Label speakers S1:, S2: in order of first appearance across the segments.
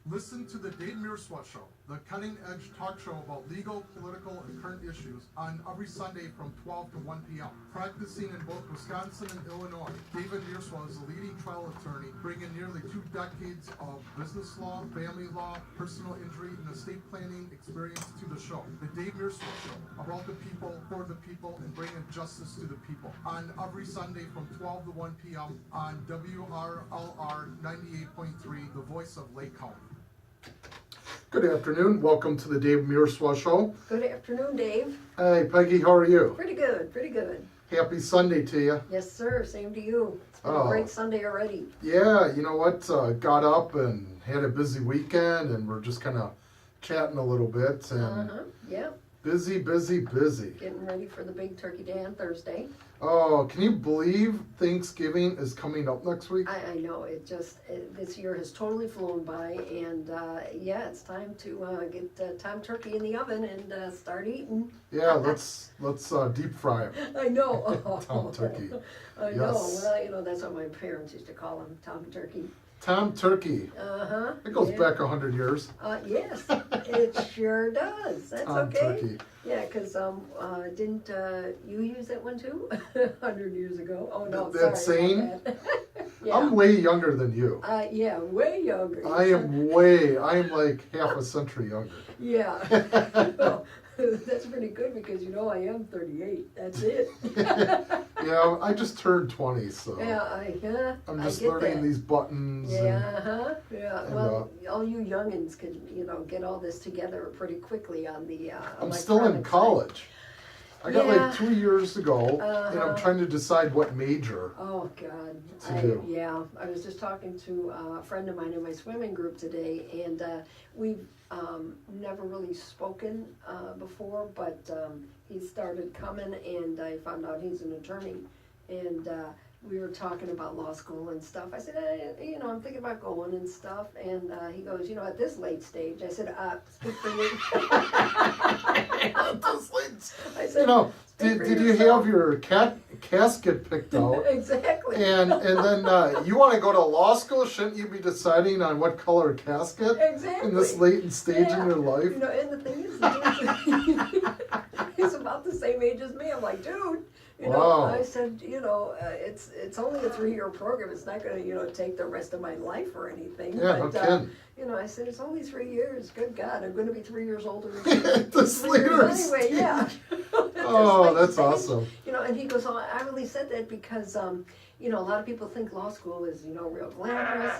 S1: Listen to the Dave Mierswa Show, the cutting-edge talk show about legal, political, and current issues on every Sunday from 12 to 1 p.m. Practicing in both Wisconsin and Illinois, David Mierswa is a leading trial attorney, bringing nearly 2 decades of business law, family law, personal injury, and estate planning experience to the show. The Dave Mierswa Show, about the people, for the people, and bringing justice to the people. On every Sunday from 12 to 1 p.m. on WRLR 98.3, the voice of Lake County.
S2: Good afternoon. Welcome to the Dave Mierswa Show.
S3: Good afternoon, Dave.
S2: Hey, Peggy, how are you?
S3: Pretty good, pretty good.
S2: Happy Sunday to you.
S3: Yes, sir. Same to you. It's been a great Sunday already.
S2: Yeah, you know what? Got up and had a busy weekend, and we're just kind of chatting a little bit. And
S3: Yeah.
S2: busy.
S3: Getting ready for the big turkey day on Thursday.
S2: Oh, can you believe Thanksgiving is coming up next week?
S3: I know. This year has totally flown by, and yeah, it's time to get Tom turkey in the oven and start eating.
S2: Yeah, let's deep fry it.
S3: I know.
S2: Tom turkey.
S3: I know.
S2: Yes.
S3: Well, you know, that's what my parents used to call him, Tom turkey.
S2: Tom turkey. It goes back 100 years.
S3: Yes, it sure does. That's
S2: Tom
S3: okay.
S2: turkey.
S3: Yeah, because didn't you use that one too? 100 years ago. Oh no,
S2: That
S3: sorry
S2: saying?
S3: about that. Yeah.
S2: I'm way younger than you.
S3: Yeah, way younger.
S2: I am like half a century younger.
S3: Yeah. Well, that's pretty good because you know I am 38. That's it.
S2: Yeah, I just turned 20, so
S3: Yeah,
S2: I'm just
S3: I get
S2: learning
S3: that.
S2: these buttons.
S3: Yeah, yeah.
S2: and,
S3: Well, all you youngins can, get all this together pretty quickly on the
S2: I'm still in
S3: electronic side.
S2: college. I got
S3: Yeah.
S2: like 2 years to go, and I'm trying to decide what major.
S3: Oh God!
S2: To do.
S3: Yeah, I was just talking to a friend of mine in my swimming group today, and we've never really spoken before, but he started coming, and I found out he's an attorney, and we were talking about law school and stuff. I said, I'm thinking about going and stuff, and he goes, at this late stage. I said, speak for you. I said,
S2: Did you have your casket picked out?
S3: Exactly.
S2: And then you want to go to law school? Shouldn't you be deciding on what color casket?
S3: Exactly.
S2: In this late stage in your life?
S3: And the thing is, he's about the same age as me. I'm like, dude,
S2: Wow.
S3: I said, it's only a 3-year program. It's not going to, take the rest of my life or anything.
S2: Yeah, no kidding.
S3: I said, it's only 3 years. Good God, I'm going to be 3 years older.
S2: This later
S3: Anyway, yeah.
S2: Oh, that's awesome.
S3: And he goes, I really said that because, a lot of people think law school is, real glamorous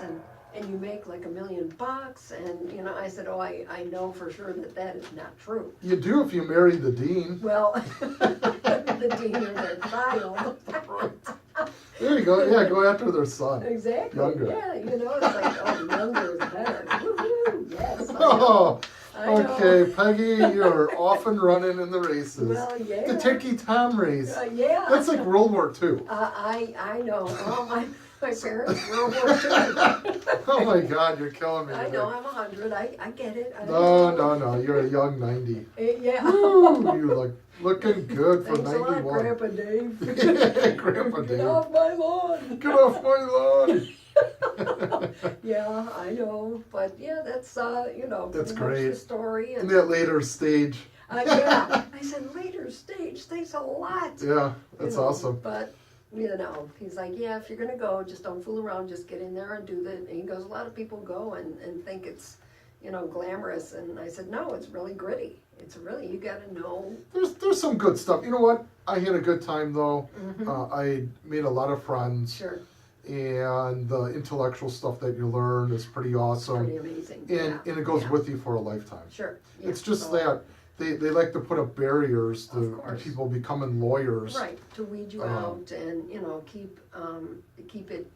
S3: and you make like $1 million, and I said, I know for sure that is not true.
S2: You do if you marry the dean.
S3: Well, the dean or their child.
S2: There you go. Yeah, go after their son.
S3: Exactly.
S2: Younger.
S3: Yeah, it's like, younger is better. Woohoo! Yes. I know.
S2: Oh,
S3: I know.
S2: okay, Peggy, you're off and running in the races.
S3: Well, yeah.
S2: The Turkey Tom race.
S3: Yeah.
S2: That's like World War II.
S3: I know. Well, my parents were World War II.
S2: Oh my God, you're killing me.
S3: I
S2: today.
S3: know, I'm 100. I get it.
S2: No. You're a young 90.
S3: Yeah.
S2: Woo, you're like looking good for
S3: Thanks a lot,
S2: 91.
S3: Grandpa Dave.
S2: Grandpa
S3: Get
S2: Dave.
S3: off my lawn.
S2: Get off my lawn.
S3: Yeah, I know. But yeah, that's,
S2: That's
S3: pretty
S2: great.
S3: much the story.
S2: In that later stage.
S3: Yeah. I said, later stage, thanks a lot.
S2: Yeah, that's awesome.
S3: But, he's like, yeah, if you're going to go, just don't fool around. Just get in there and do that. And he goes, a lot of people go and think it's, glamorous. And I said, no, it's really gritty. It's really, you got to know.
S2: There's some good stuff. You know what? I had a good time though.
S3: Mm-hmm.
S2: I made a lot of friends.
S3: Sure.
S2: And the intellectual stuff that you learn is pretty awesome.
S3: Pretty amazing.
S2: And it goes with you for a lifetime.
S3: Sure. Yeah.
S2: It's just
S3: So-
S2: that they like to put up barriers
S3: Of
S2: to
S3: course.
S2: people becoming lawyers.
S3: Right, to weed you out and, keep it,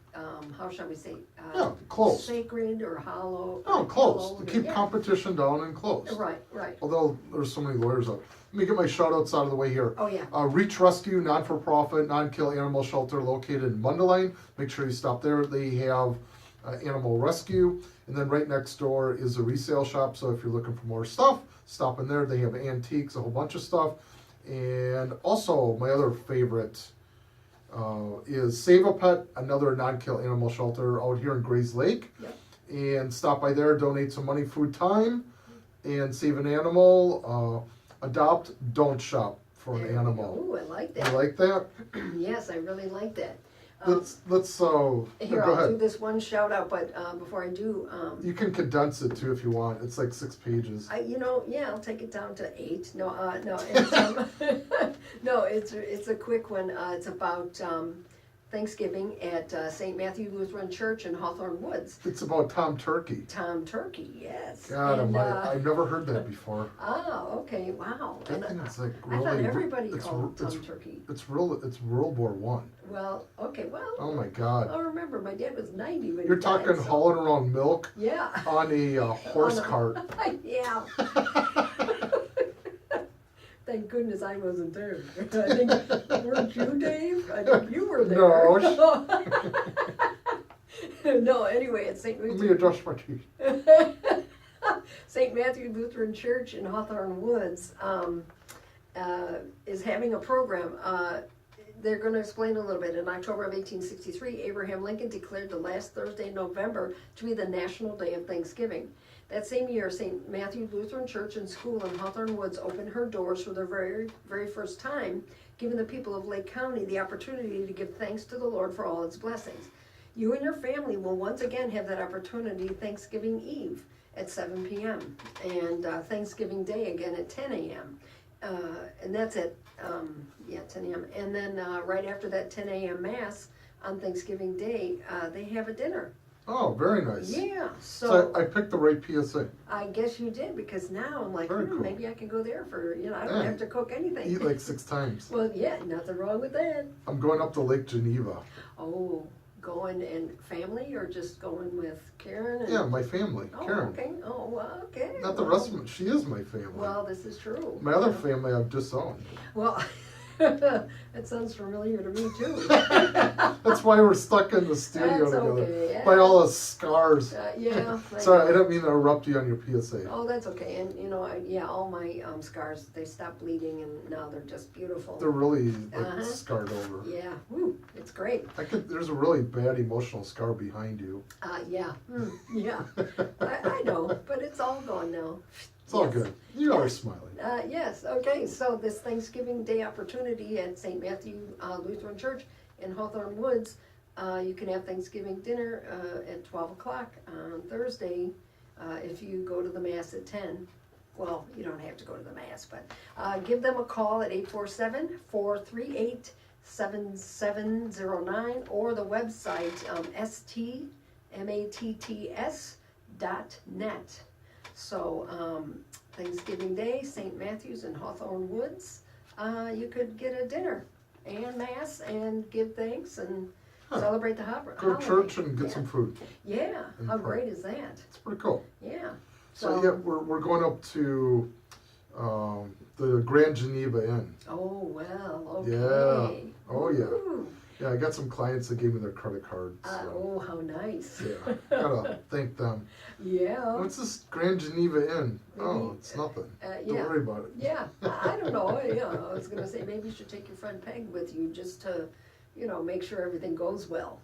S3: how shall we say?
S2: Yeah, close.
S3: Sacred or hollow.
S2: No, close.
S3: hallowed,
S2: To keep
S3: yeah.
S2: competition down and close.
S3: Right.
S2: Although there's so many lawyers out. Let me get my shout outs out of the way here.
S3: Oh, yeah.
S2: Reach Rescue, non-for-profit, non-kill animal shelter located in Mundelein. Make sure you stop there. They have animal rescue. And then right next door is a resale shop. So if you're looking for more stuff, stop in there. They have antiques, a whole bunch of stuff. And also my other favorite is Save a Pet, another non-kill animal shelter out here in Grays Lake.
S3: Yep.
S2: and stop by there, donate some money, food, time, and save an animal. Adopt, don't shop for an animal.
S3: Oh, I like
S2: You
S3: that.
S2: like that?
S3: Yes, I really like that.
S2: Let's
S3: Here,
S2: go
S3: I'll do
S2: ahead.
S3: this one shout out, but before I do,
S2: You can condense it too if you want. It's like 6 pages.
S3: yeah, I'll take it down to 8. No, it's no, it's a quick one. It's about Thanksgiving at St. Matthew Lutheran Church in Hawthorne Woods.
S2: It's about Tom Turkey.
S3: Tom Turkey, yes.
S2: God,
S3: And,
S2: I've never heard that before.
S3: okay, wow.
S2: That
S3: And
S2: thing is like
S3: I thought
S2: really.
S3: everybody
S2: it's,
S3: called
S2: it's,
S3: Tom Turkey.
S2: It's World War One.
S3: Well, okay, well.
S2: Oh my God.
S3: I remember my dad was 90 when
S2: You're
S3: he died,
S2: talking
S3: so-
S2: hauling around milk
S3: Yeah.
S2: on a horse
S3: On a-
S2: cart.
S3: Yeah. Thank goodness I wasn't there. I think, weren't you, Dave? I think you were there.
S2: No.
S3: No, anyway, it's St.
S2: Let me
S3: Matthew.
S2: adjust my teeth.
S3: St. Matthew Lutheran Church in Hawthorne Woods is having a program. They're going to explain a little bit. In October of 1863, Abraham Lincoln declared the last Thursday in November to be the National Day of Thanksgiving. That same year, St. Matthew Lutheran Church and School in Hawthorne Woods opened her doors for the very, very first time, giving the people of Lake County the opportunity to give thanks to the Lord for all its blessings. You and your family will once again have that opportunity Thanksgiving Eve at 7 p.m. and Thanksgiving Day again at 10 a.m. And that's at 10 a.m. And then right after that 10 a.m. Mass on Thanksgiving Day, they have a dinner.
S2: Oh, very nice.
S3: Yeah,
S2: So I picked the right PSA.
S3: I guess you did, because now I'm like,
S2: Very cool.
S3: maybe I can go there for, I don't
S2: Yeah.
S3: have to cook anything.
S2: Eat like 6 times.
S3: Well, yeah, nothing wrong with that.
S2: I'm going up to Lake Geneva.
S3: Oh, going and family, or just going with Karen? And...
S2: Yeah, my family,
S3: Oh,
S2: Karen.
S3: okay. Oh, well, okay.
S2: Not the rest of them. She is my family.
S3: Well, this is true.
S2: My other family I've disowned.
S3: Well, that sounds familiar to me too.
S2: That's why we're stuck in the studio
S3: That's
S2: together.
S3: okay, yeah.
S2: By all the scars.
S3: Yeah.
S2: Sorry, I didn't mean to interrupt you on your PSA.
S3: Oh, that's okay. And all my scars, they stopped bleeding, and now they're just beautiful.
S2: They're really
S3: Uh-huh.
S2: scarred over.
S3: Yeah, woo, it's great.
S2: There's a really bad emotional scar behind you.
S3: Yeah, yeah. I know, but it's all gone now.
S2: It's all
S3: Yes.
S2: good. You are smiling.
S3: Yes, okay, so this Thanksgiving Day opportunity at St. Matthew Lutheran Church in Hawthorne Woods, you can have Thanksgiving dinner at 12 o'clock on Thursday if you go to the Mass at 10. Well, you don't have to go to the Mass, but give them a call at 847-438-7709 or the website stmatts.net. So, Thanksgiving Day, St. Matthew's in Hawthorne Woods, you could get a dinner and Mass and give thanks and celebrate the holiday.
S2: Go to church and get some food.
S3: Yeah,
S2: And
S3: how
S2: pray.
S3: great is that?
S2: It's pretty cool.
S3: Yeah.
S2: So yeah, we're going up to the Grand Geneva Inn.
S3: Oh, well, okay.
S2: Yeah. Oh, yeah.
S3: Ooh.
S2: Yeah, I got some clients that gave me their credit cards.
S3: Oh, how nice.
S2: Yeah, gotta thank them.
S3: Yeah.
S2: What's this Grand Geneva Inn? Oh,
S3: Maybe,
S2: it's nothing.
S3: yeah.
S2: Don't worry about it.
S3: Yeah, I don't know, I was gonna say, maybe you should take your friend Peg with you, just to, make sure everything goes well.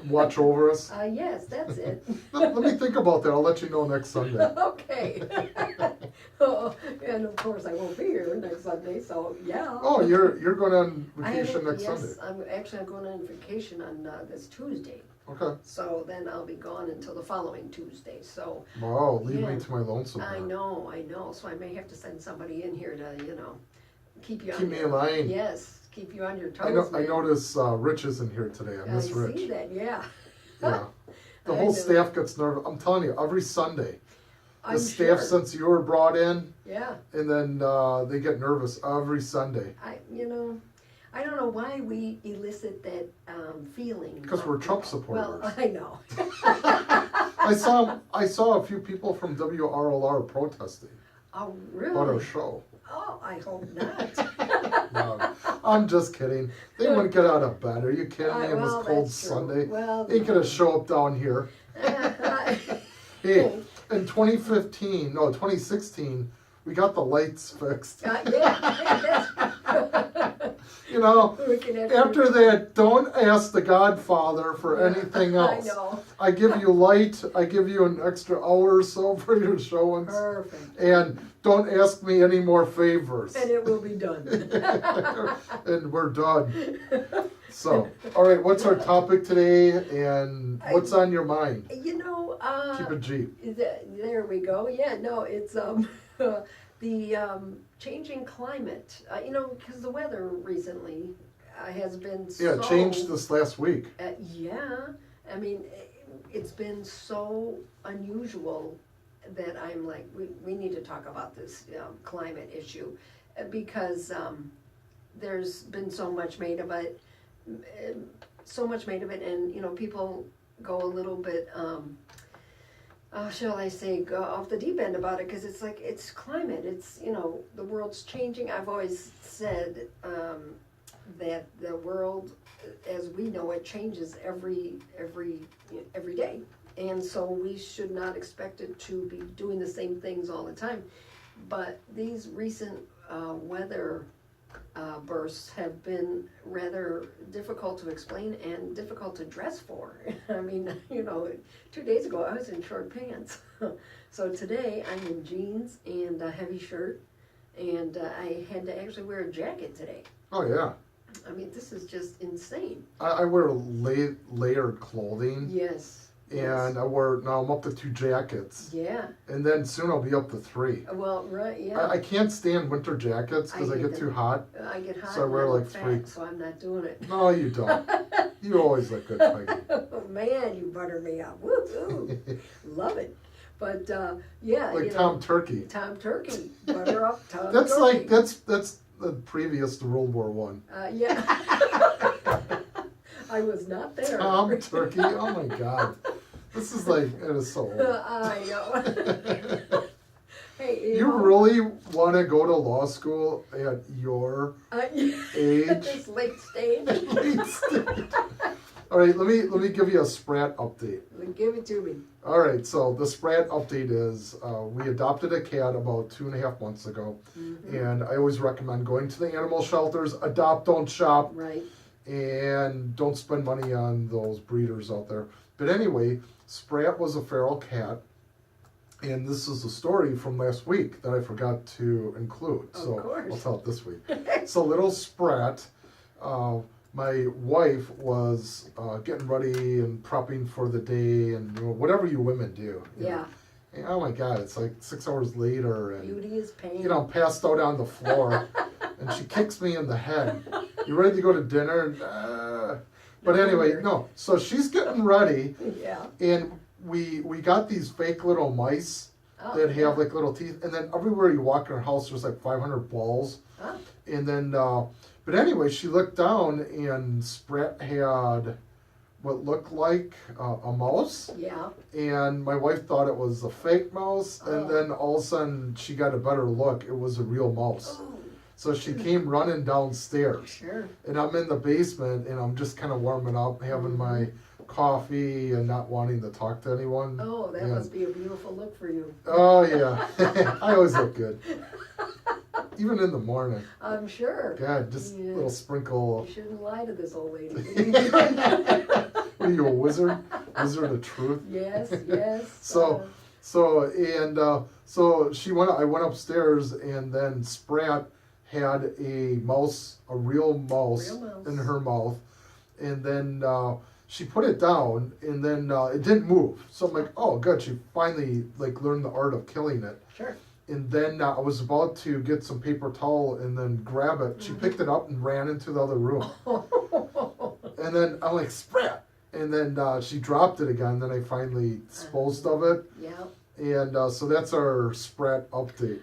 S2: Watch over us.
S3: Yes, that's it.
S2: Let me think about that. I'll let you know next Sunday.
S3: Okay. Oh, and of course, I won't be here next Sunday, so, yeah.
S2: Oh, you're going on
S3: I
S2: vacation
S3: haven't-
S2: next
S3: yes,
S2: Sunday.
S3: I'm going on vacation on this Tuesday,
S2: Okay.
S3: so then I'll be gone until the following Tuesday, so.
S2: Wow, leave
S3: Yeah.
S2: me to my lonesome.
S3: I
S2: there.
S3: know, so I may have to send somebody in here to, keep you on.
S2: Keep me
S3: your-
S2: in line.
S3: Yes, keep you on your
S2: I
S3: toes,
S2: know. I
S3: man.
S2: notice Rich isn't here today. I miss
S3: I
S2: Rich.
S3: see that, yeah.
S2: Yeah. The
S3: I
S2: whole
S3: know.
S2: staff gets nervous. I'm telling you, every Sunday, the
S3: I'm
S2: staff
S3: sure.
S2: since you were brought in,
S3: Yeah,
S2: and then they get nervous every Sunday
S3: I don't know why we elicit that feeling.
S2: because we're Trump
S3: Well,
S2: supporters.
S3: I know.
S2: I saw a few people from WRLR protesting
S3: Oh,
S2: about our
S3: really?
S2: show.
S3: Oh, I hope not.
S2: No, I'm just kidding. They wouldn't get out of bed. Are you kidding me? On
S3: Well,
S2: this cold
S3: that's true.
S2: Sunday,
S3: Well,
S2: ain't gonna show up down here. Hey, in 2016, we got the lights fixed.
S3: yeah,
S2: You know,
S3: We can actually-
S2: after that, don't ask the Godfather for anything else.
S3: I know.
S2: I give you light. I give you an extra hour or so for your showings.
S3: Perfect.
S2: And don't ask me any more favors.
S3: And it will be done.
S2: And we're done. So, all right, what's our topic today, and what's on your mind?
S3: You know,
S2: Keep it G.
S3: there we go. Yeah, no, it's the changing climate. You know, because the weather recently has been
S2: Yeah,
S3: so.
S2: it changed this last week.
S3: Yeah, I mean, it's been so unusual that I'm like, we need to talk about this climate issue because there's been so much made of it, and you know, people go a little bit, shall I say, go off the deep end about it because it's like it's climate. It's, you know, the world's changing. I've always said that the world, as we know it, changes every day, and so we should not expect it to be doing the same things all the time. But these recent weather bursts have been rather difficult to explain and difficult to dress for. I mean, you know, 2 days ago I was in short pants. So today I'm in jeans and a heavy shirt, and I had to actually wear a jacket today.
S2: Oh, yeah.
S3: I mean, this is just insane.
S2: I wear layered clothing.
S3: Yes.
S2: And now I'm up to 2 jackets.
S3: Yeah.
S2: And then soon I'll be up to 3.
S3: Well, right, yeah.
S2: I can't stand winter jackets because I get too hot.
S3: I get hot.
S2: So I wear
S3: and I'm
S2: like
S3: fat,
S2: 3.
S3: so I'm not doing it.
S2: No, you don't. You always look good, Peggy.
S3: Oh, man, you butter me up. Woo-hoo. Love it. But yeah,
S2: Like
S3: you know,
S2: Tom Turkey.
S3: Tom Turkey, butter up Tom
S2: That's
S3: Turkey.
S2: like that's the previous to World War One.
S3: Yeah. I was not there.
S2: Tom Turkey. Oh my God. This is like, it is so old.
S3: I know. Hey,
S2: You
S3: know,
S2: really want to go to law school at your age?
S3: at this late stage.
S2: All right, let me give you a Sprat update.
S3: Give it to me.
S2: All right, so the Sprat update is we adopted a cat about 2.5 months ago, and I always recommend going to the animal shelters. Adopt, don't shop,
S3: Right.
S2: and don't spend money on those breeders out there. But anyway, Sprat was a feral cat, and this is a story from last week that I forgot to include.
S3: Of
S2: So
S3: course.
S2: I'll tell it this week. So little Sprat, my wife was getting ready and prepping for the day, and you know, whatever you women do. You
S3: Yeah.
S2: know. And, oh my God, it's like 6 hours later, and
S3: Beauty is pain.
S2: you know, I'm passed out on the floor, and she kicks me in the head. You ready to go to dinner? And, But anyway, no. So she's getting ready,
S3: Yeah.
S2: and we got these fake little mice
S3: Oh,
S2: that
S3: yeah.
S2: have like little teeth, and then everywhere you walk in our house, there's like 500 balls.
S3: Oh.
S2: And then, but anyway, she looked down, and Sprat had what looked like a mouse,
S3: Yeah.
S2: and my wife thought it was a fake mouse,
S3: Oh.
S2: and then all of a sudden she got a better look. It was a real mouse.
S3: Oh,
S2: So she came running downstairs,
S3: sure.
S2: and I'm in the basement, and I'm just kind of warming up, having my coffee, and not wanting to talk to anyone.
S3: Oh, that
S2: And-
S3: must be a beautiful look for you.
S2: Oh yeah, I always look good, even in the morning.
S3: I'm sure.
S2: God, just a
S3: Yeah.
S2: little sprinkle.
S3: You shouldn't lie to this old lady.
S2: What are you, a wizard? Wizard of truth?
S3: Yes, yes.
S2: So, so she went. I went upstairs, and then Sprat had a mouse, a real mouse,
S3: Real mouse.
S2: in her mouth, and then she put it down, and then it didn't move. So I'm like, oh, good. She finally like learned the art of killing it.
S3: Sure.
S2: And then I was about to get some paper towel and then grab it. She picked it up and ran into the other room. And then I'm like, Sprat! And then she dropped it again. Then I finally disposed of it.
S3: Yeah.
S2: And so that's our Sprat update.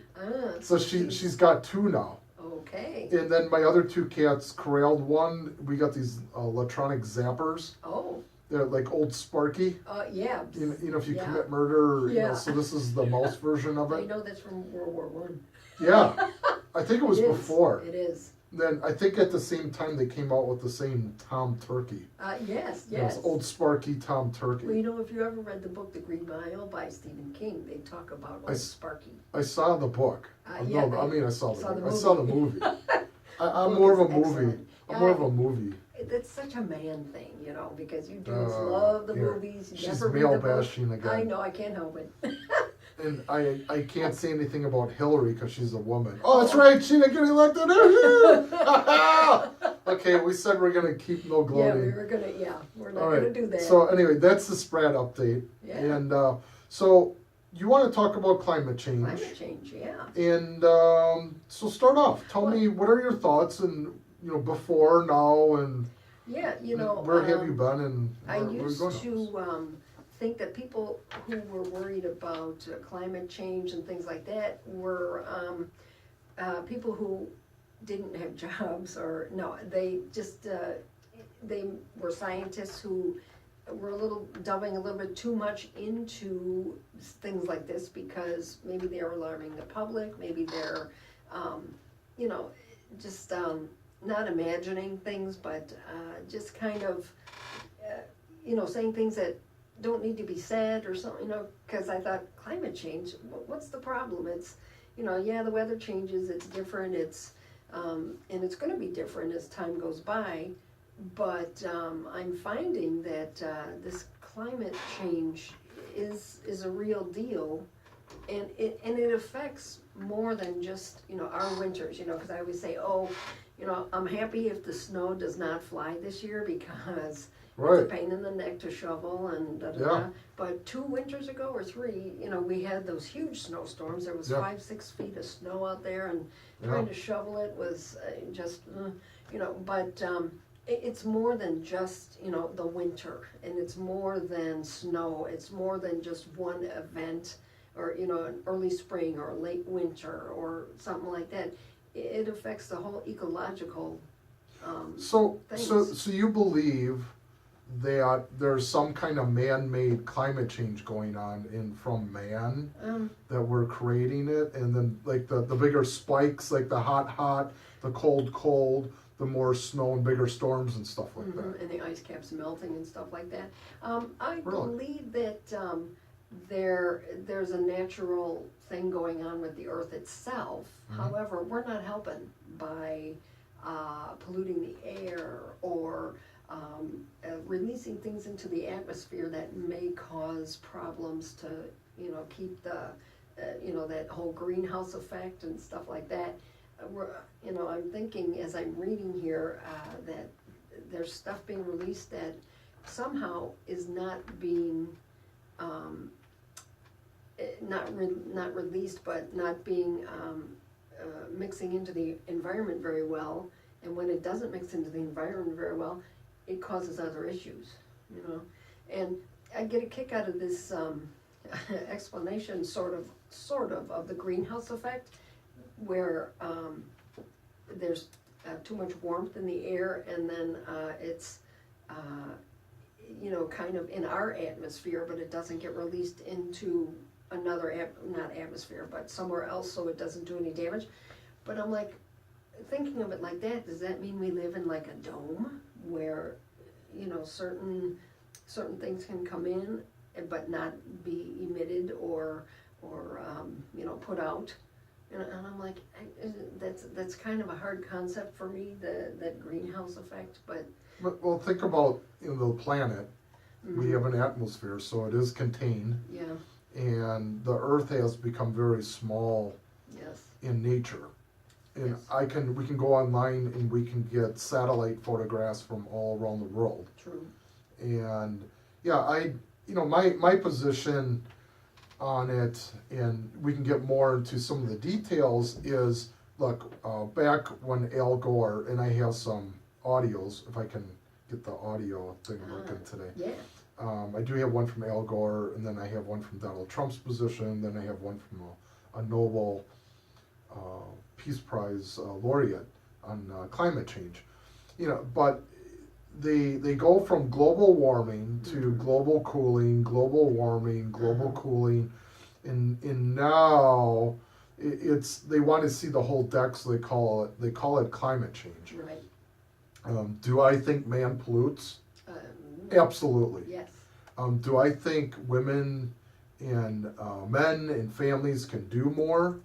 S2: So she's got 2 now.
S3: Okay.
S2: And then my other 2 cats corralled one. We got these electronic zappers.
S3: Oh.
S2: They're like old Sparky.
S3: Yeah.
S2: You know, if you
S3: Yeah.
S2: commit murder, you know,
S3: Yeah.
S2: so this is the mouse version of
S3: I
S2: it.
S3: know that's from World War One.
S2: Yeah. I think it was
S3: It is.
S2: before.
S3: It is.
S2: Then I think at the same time they came out with the same Tom Turkey.
S3: Yes,
S2: You know,
S3: yes.
S2: it's old Sparky Tom Turkey.
S3: Well, you know, if you ever read the book The Green Mile by Stephen King, they talk about old Sparky.
S2: I saw the book.
S3: Yeah,
S2: No, I mean I saw the
S3: saw
S2: book.
S3: the
S2: I saw the
S3: movie.
S2: movie. I'm
S3: book
S2: more of
S3: is
S2: a movie.
S3: excellent.
S2: I'm more of a movie.
S3: It's such a man thing, you know, because you dudes love the
S2: yeah.
S3: movies. You
S2: She's
S3: never read
S2: male
S3: the book.
S2: bashing again.
S3: I know, I can't help it.
S2: And I can't say anything about Hillary because she's a woman. Oh, that's right. She didn't get elected. Okay, we said we're gonna keep no
S3: Yeah,
S2: gloating.
S3: we're not
S2: All right.
S3: gonna do that.
S2: So anyway, that's the Sprat update.
S3: Yeah.
S2: And so you want to talk about climate change?
S3: Climate change, yeah.
S2: And so start off. Tell me, what are your thoughts and before, now, and
S3: Yeah,
S2: where have you been and
S3: I
S2: where
S3: used
S2: are you going?
S3: to think that people who were worried about climate change and things like that were people who didn't have jobs, or no, they just they were scientists who were delving a little bit too much into things like this because maybe they're alarming the public, maybe they're just not imagining things, but just kind of saying things that don't need to be said or something, because I thought climate change, what's the problem? It's, the weather changes, it's different, and it's going to be different as time goes by, but I'm finding that this climate change is a real deal, and it affects more than just, our winters, because I always say, I'm happy if the snow does not fly this year because
S2: Right.
S3: it's a pain in the neck to shovel and da da
S2: Yeah.
S3: da. But 2 winters ago or 3, we had those huge snowstorms. There was
S2: Yeah.
S3: 5-6 feet of snow out there, and
S2: Yeah.
S3: trying to shovel it was but it's more than just, the winter, and it's more than snow. It's more than just one event, or, an early spring or a late winter or something like that. It affects the whole ecological
S2: So
S3: things.
S2: you believe that there's some kind of man-made climate change going on from man, that we're creating it, and then like the bigger spikes, like the hot, the cold, the more snow and bigger storms and stuff like that.
S3: And the ice caps melting and stuff like that. I
S2: Really?
S3: believe that there's a natural thing going on with the earth itself.
S2: Mm-hmm.
S3: However, we're not helping by polluting the air or releasing things into the atmosphere that may cause problems to, keep the, that whole greenhouse effect and stuff like that. I'm thinking as I'm reading here that there's stuff being released that somehow is not being not released, but not being mixing into the environment very well. And when it doesn't mix into the environment very well, it causes other issues, And I get a kick out of this explanation, sort of the greenhouse effect, where there's too much warmth in the air, and then it's kind of in our atmosphere, but it doesn't get released into another not atmosphere, but somewhere else, so it doesn't do any damage. But I'm like, thinking of it like that, does that mean we live in like a dome where certain things can come in but not be emitted or put out? And I'm like, that's kind of a hard concept for me, that greenhouse effect. But
S2: Well, think about the planet.
S3: mm-hmm.
S2: We have an atmosphere, so it is contained,
S3: Yeah.
S2: and the Earth has become very small
S3: Yes.
S2: in nature. And
S3: Yes.
S2: we can go online and we can get satellite photographs from all around the world.
S3: True.
S2: And yeah, my position on it, and we can get more into some of the details, is look, back when Al Gore, and I have some audios, if I can get the audio thing working today.
S3: Yeah.
S2: I do have one from Al Gore, and then I have one from Donald Trump's position, then I have one from a Nobel Peace Prize laureate on climate change. But they go from global warming to
S3: Mm-hmm.
S2: global cooling, global warming, global cooling, and now they want to see the whole deck, so they call it climate change.
S3: Right.
S2: Do I think man pollutes? Absolutely.
S3: Yes.
S2: Do I think women and men and families can do more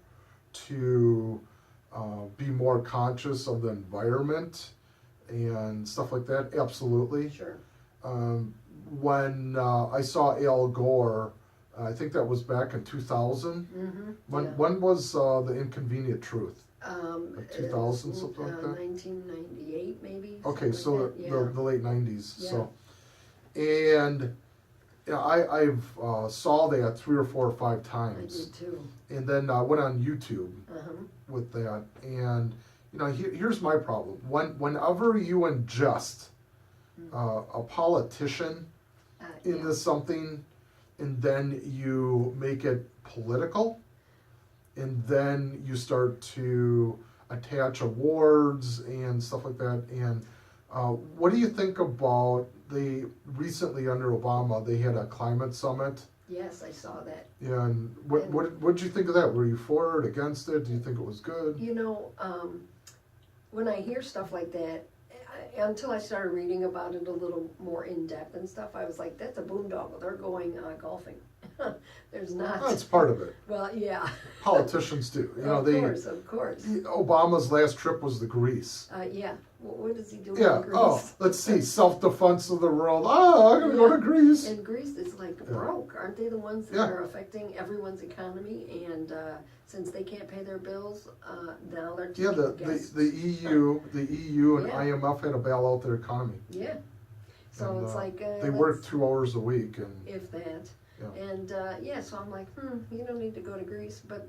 S2: to be more conscious of the environment and stuff like that? Absolutely.
S3: Sure.
S2: When I saw Al Gore, I think that was back in 2000.
S3: Mm-hmm.
S2: When was The Inconvenient Truth? Like 2000,
S3: it's,
S2: something like that?
S3: 1998 maybe.
S2: Okay, so
S3: like that.
S2: the late 90s.
S3: Yeah.
S2: So, and I've saw that 3 or 4 or 5
S3: I
S2: times.
S3: did too.
S2: And then I went on YouTube
S3: Uh-huh.
S2: with that. And, here's my problem. Whenever you ingest a politician into
S3: Yeah.
S2: something, and then you make it political, and then you start to attach awards and stuff like that. And what do you think about recently under Obama, they had a climate summit?
S3: Yes, I saw that.
S2: And what did you think of that? Were you for it, against it? Do you think it was good?
S3: When I hear stuff like that, until I started reading about it a little more in depth and stuff, I was like, that's a boondoggle. They're going golfing. There's not.
S2: That's part of it.
S3: Well, yeah.
S2: Politicians do.
S3: Of course.
S2: Obama's last trip was to Greece.
S3: Yeah. What does he do
S2: Yeah.
S3: in Greece?
S2: Oh, let's see. Self-defense of the world. I'm going to go to Greece.
S3: And Greece is like broke. Aren't they the ones that are affecting everyone's economy? And since they can't pay their bills, now they're taking
S2: the EU and
S3: Yeah.
S2: IMF had to bail out their economy.
S3: Yeah. So
S2: And,
S3: it's like
S2: they work 2 hours a week, and
S3: if that.
S2: Yeah.
S3: And so I'm like, you don't need to go to Greece, but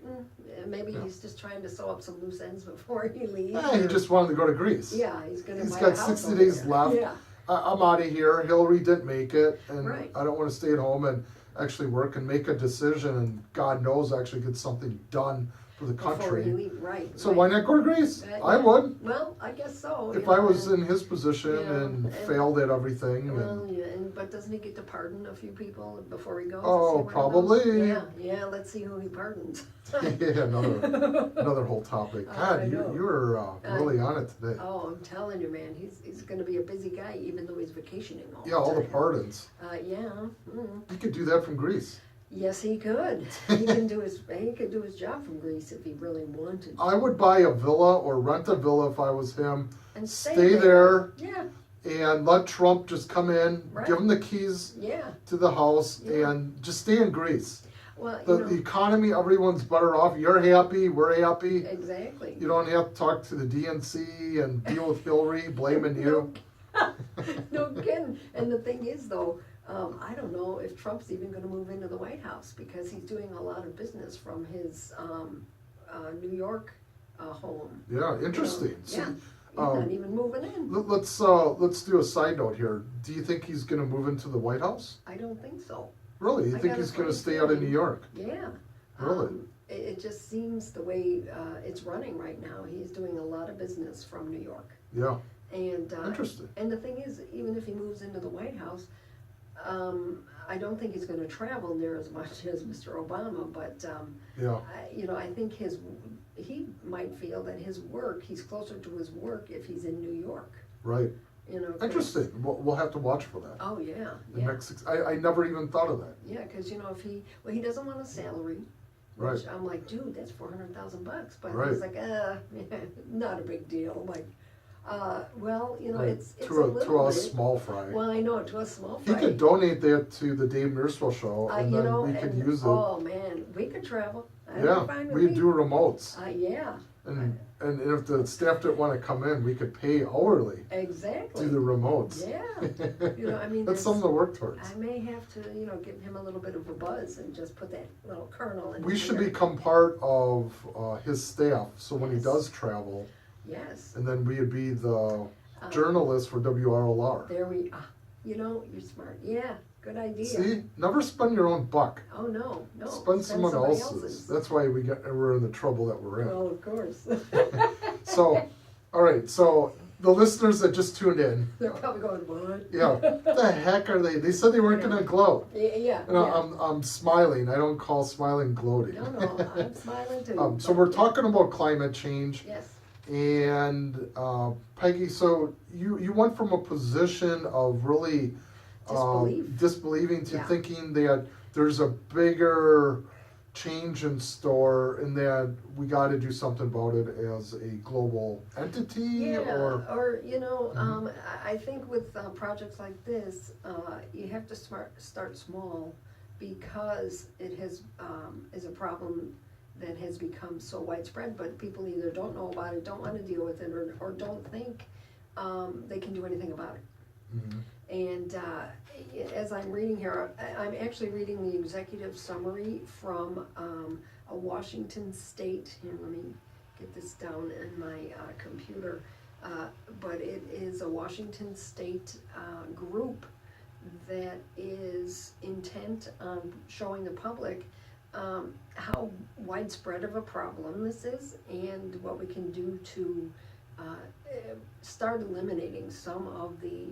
S3: maybe he's just trying to sew up some loose ends before he leaves.
S2: he just wanted to go to Greece.
S3: Yeah, he's going to.
S2: He's
S3: buy
S2: got
S3: a house
S2: 60
S3: over
S2: days
S3: there.
S2: left.
S3: Yeah.
S2: I'm out of here. Hillary didn't make it, and
S3: Right.
S2: I don't want to stay at home and actually work and make a decision, and God knows actually get something done for the
S3: Before
S2: country.
S3: he leave, right.
S2: So
S3: right.
S2: why not go to Greece? I
S3: yeah.
S2: would.
S3: Well, I guess so.
S2: If
S3: you
S2: I
S3: know,
S2: was
S3: and-
S2: in his position and failed at everything.
S3: Well,
S2: and,
S3: yeah, but doesn't he get to pardon a few people before he goes?
S2: Oh,
S3: See where he
S2: probably.
S3: goes? Yeah, let's see who he pardons.
S2: yeah, another whole topic.
S3: Oh,
S2: God,
S3: I know.
S2: you're really on it today.
S3: Oh, I'm telling you, man, he's going to be a busy guy, even though he's vacationing all
S2: Yeah, all the
S3: time.
S2: pardons.
S3: Yeah. Mm.
S2: You could do that from Greece.
S3: Yes, he could. He could do his job from Greece if he really wanted to.
S2: I would buy a villa or rent a villa if I was him.
S3: And
S2: Stay there
S3: Yeah,
S2: and let Trump just come in,
S3: Right.
S2: give him the keys
S3: yeah.
S2: to the house,
S3: Yeah.
S2: and just stay in Greece.
S3: Well,
S2: The economy, everyone's better off. You're happy, we're happy.
S3: exactly.
S2: You don't have to talk to the DNC and deal with Hillary blaming you.
S3: No kidding. And the thing is, though, I don't know if Trump's even going to move into the White House because he's doing a lot of business from his New York home.
S2: Yeah, interesting.
S3: Yeah, he's
S2: um,
S3: not even moving in.
S2: Let's do a side note here. Do you think he's going to move into the White House?
S3: I don't think so.
S2: Really? You
S3: I
S2: think
S3: got a
S2: he's going to
S3: funny
S2: stay out of
S3: feeling.
S2: New York?
S3: Yeah.
S2: Really?
S3: It just seems the way it's running right now. He's doing a lot of business from New York.
S2: Yeah.
S3: And
S2: Interesting.
S3: And the thing is, even if he moves into the White House, I don't think he's going to travel near as much as Mr. Obama. But
S2: Yeah.
S3: I think he might feel that he's closer to his work if he's in New York.
S2: Right.
S3: 'Cause-
S2: Interesting. We'll have to watch for that.
S3: Oh yeah,
S2: The
S3: yeah,
S2: next I never even thought of that.
S3: yeah. Because if he doesn't want a salary.
S2: Right.
S3: Which I'm like, dude, that's $400,000. But
S2: Right.
S3: he's like, not a big deal. I'm like, well,
S2: Right.
S3: it's a
S2: to
S3: little
S2: a
S3: bit.
S2: small fry.
S3: Well, I know, to a small
S2: He
S3: fry.
S2: could donate that to the Dave Mierswa Show, and then we could use it.
S3: Oh man, we could travel. That'd be
S2: Yeah,
S3: fine with
S2: we
S3: me.
S2: do remotes,
S3: Yeah,
S2: and if the staff didn't want to come in, we could pay hourly.
S3: exactly.
S2: Do the remotes.
S3: Yeah, I mean,
S2: That's something to work towards.
S3: I may have to, give him a little bit of a buzz and just put that little kernel in.
S2: We
S3: his
S2: should
S3: ear.
S2: become part of his staff, so when he
S3: Yes.
S2: does travel,
S3: Yes.
S2: and then we would be the journalist for WRLR.
S3: There we. You're smart. Yeah, good idea.
S2: See, never spend your own buck.
S3: Oh no.
S2: Spend someone
S3: somebody
S2: else's. That's why we're in the trouble that we're in.
S3: Well, of course.
S2: So, all right. So the listeners that just tuned in,
S3: They're probably going, what?
S2: yeah, what the heck are they? They said they weren't going to gloat.
S3: Yeah.
S2: And I'm smiling. I don't call smiling gloating.
S3: No, I'm smiling too.
S2: So we're talking about climate change.
S3: Yes.
S2: And Peggy, so you went from a position of really
S3: Disbelief.
S2: disbelieving to
S3: Yeah.
S2: thinking that there's a bigger change in store, and that we got to do something about it as a global entity,
S3: Yeah, or you know,
S2: Mhm.
S3: I think with projects like this, you have to start small because it has is a problem that has become so widespread. But people either don't know about it, don't want to deal with it, or don't think they can do anything about it.
S2: Mhm.
S3: And as I'm reading here, I'm actually reading the executive summary from a Washington State. Here, let me get this down in my computer. But it is a Washington State group that is intent on showing the public how widespread of a problem this is and what we can do to start eliminating some of the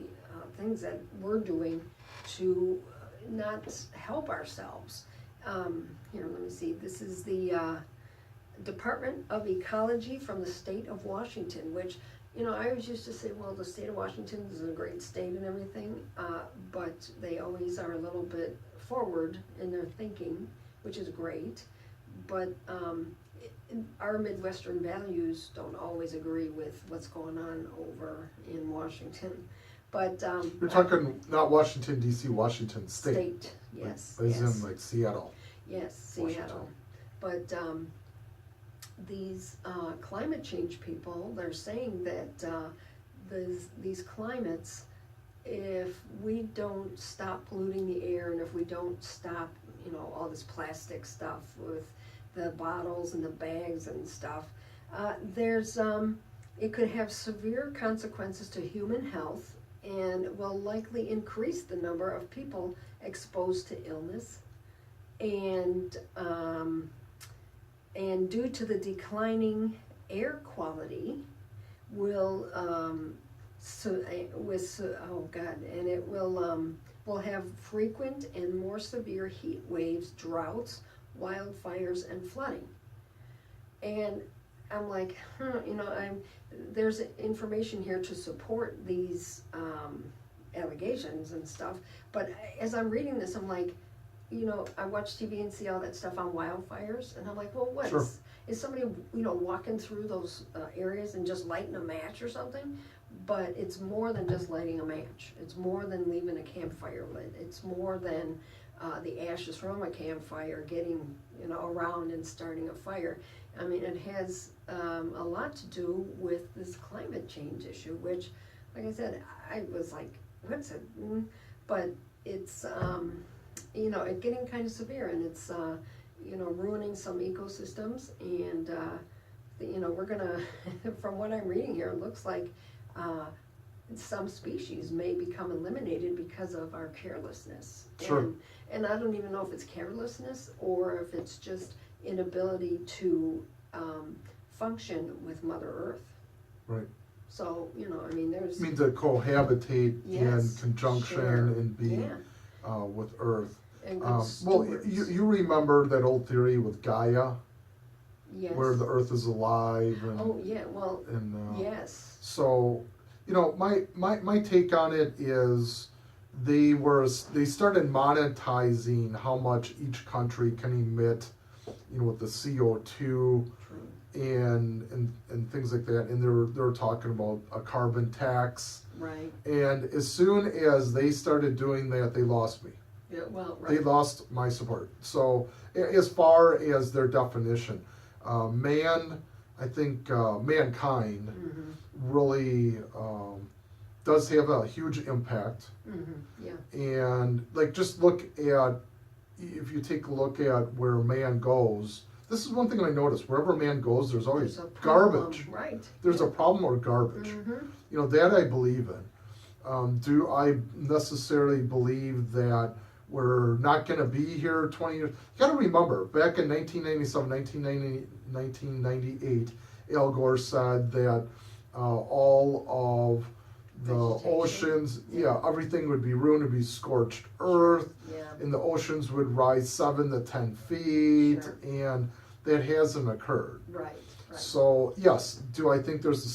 S3: things that we're doing to not help ourselves. Here, let me see. This is the Department of Ecology from the state of Washington, which, you know, I always used to say, well, the state of Washington is a great state and everything, but they always are a little bit forward in their thinking, which is great. But our Midwestern values don't always agree with what's going on over in Washington. But
S2: You're talking not Washington D.C., Washington State.
S3: State, yes,
S2: As
S3: yes.
S2: in like Seattle.
S3: Yes, Seattle. But these climate change people, they're saying that these climates, if we don't stop polluting the air and if we don't stop, you know, all this plastic stuff with the bottles and the bags and stuff, it could have severe consequences to human health and will likely increase the number of people exposed to illness. And due to the declining air quality, will will have frequent and more severe heat waves, droughts, wildfires, and flooding. And I'm like, you know, there's information here to support these allegations and stuff. But as I'm reading this, I'm like, you know, I watch TV and see all that stuff on wildfires, and I'm like, well, what
S2: Sure.
S3: is somebody, you know, walking through those areas and just lighting a match or something? But it's more than just lighting a match. It's more than leaving a campfire lit. It's more than the ashes from a campfire getting, you know, around and starting a fire. I mean, it has a lot to do with this climate change issue, which, like I said, I was like, what's it? But it's, you know, it's getting kind of severe, and it's, you know, ruining some ecosystems. And, you know, we're gonna, from what I'm reading here, it looks like some species may become eliminated because of our carelessness.
S2: Sure.
S3: And I don't even know if it's carelessness or if it's just inability to function with Mother Earth.
S2: Right.
S3: So, you know, I mean, there's...
S2: It means to cohabitate in
S3: Yes,
S2: conjunction
S3: sure.
S2: and be
S3: Yeah.
S2: with Earth.
S3: And good
S2: Well,
S3: stewards.
S2: you remember that old theory with Gaia,
S3: Yes.
S2: where the Earth is alive, and,
S3: Oh, yeah, well, yes.
S2: so, you know, my take on it is they started monetizing how much each country can emit, you know, with the CO2
S3: True.
S2: and things like that, and they're talking about a carbon tax.
S3: Right.
S2: And as soon as they started doing that, they lost me.
S3: Yeah, well, right.
S2: They lost my support. So as far as their definition, I think mankind
S3: Mm-hmm.
S2: really does have a huge impact.
S3: Mm-hmm. Yeah.
S2: And like, just look at, if you take a look at where man goes, this is one thing I noticed. Wherever man goes, there's always
S3: There's a problem,
S2: garbage.
S3: Right.
S2: There's
S3: yeah.
S2: a problem or garbage.
S3: Mm-hmm.
S2: You know, that I believe in. Do I necessarily believe that we're not going to be here 20 years? You got to remember, back in 1997, 1998, Al Gore said that all of the
S3: Vegetation.
S2: oceans, everything would be ruined, would be scorched earth,
S3: Yeah.
S2: and the oceans would rise 7 to 10 feet,
S3: Sure.
S2: and that hasn't occurred.
S3: Right. Right.
S2: So, yes, do I think there's a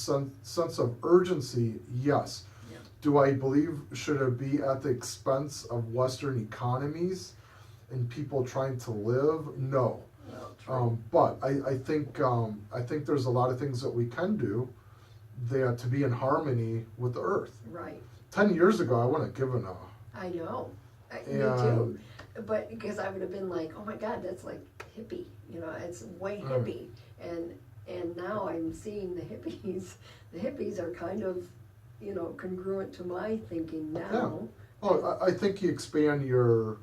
S2: sense of urgency? Yes.
S3: Yeah.
S2: Do I believe should it be at the expense of Western economies and people trying to live? No.
S3: Well, true.
S2: But I think there's a lot of things that we can do that to be in harmony with the earth.
S3: Right.
S2: 10 years ago, I wouldn't have given a.
S3: I know. Me
S2: And-
S3: too. But because I would have been like, oh my God, that's like hippie. You know, it's way
S2: Right.
S3: hippie. And now I'm seeing the hippies. The hippies are kind of, you know, congruent to my thinking now.
S2: Well, I think you expand your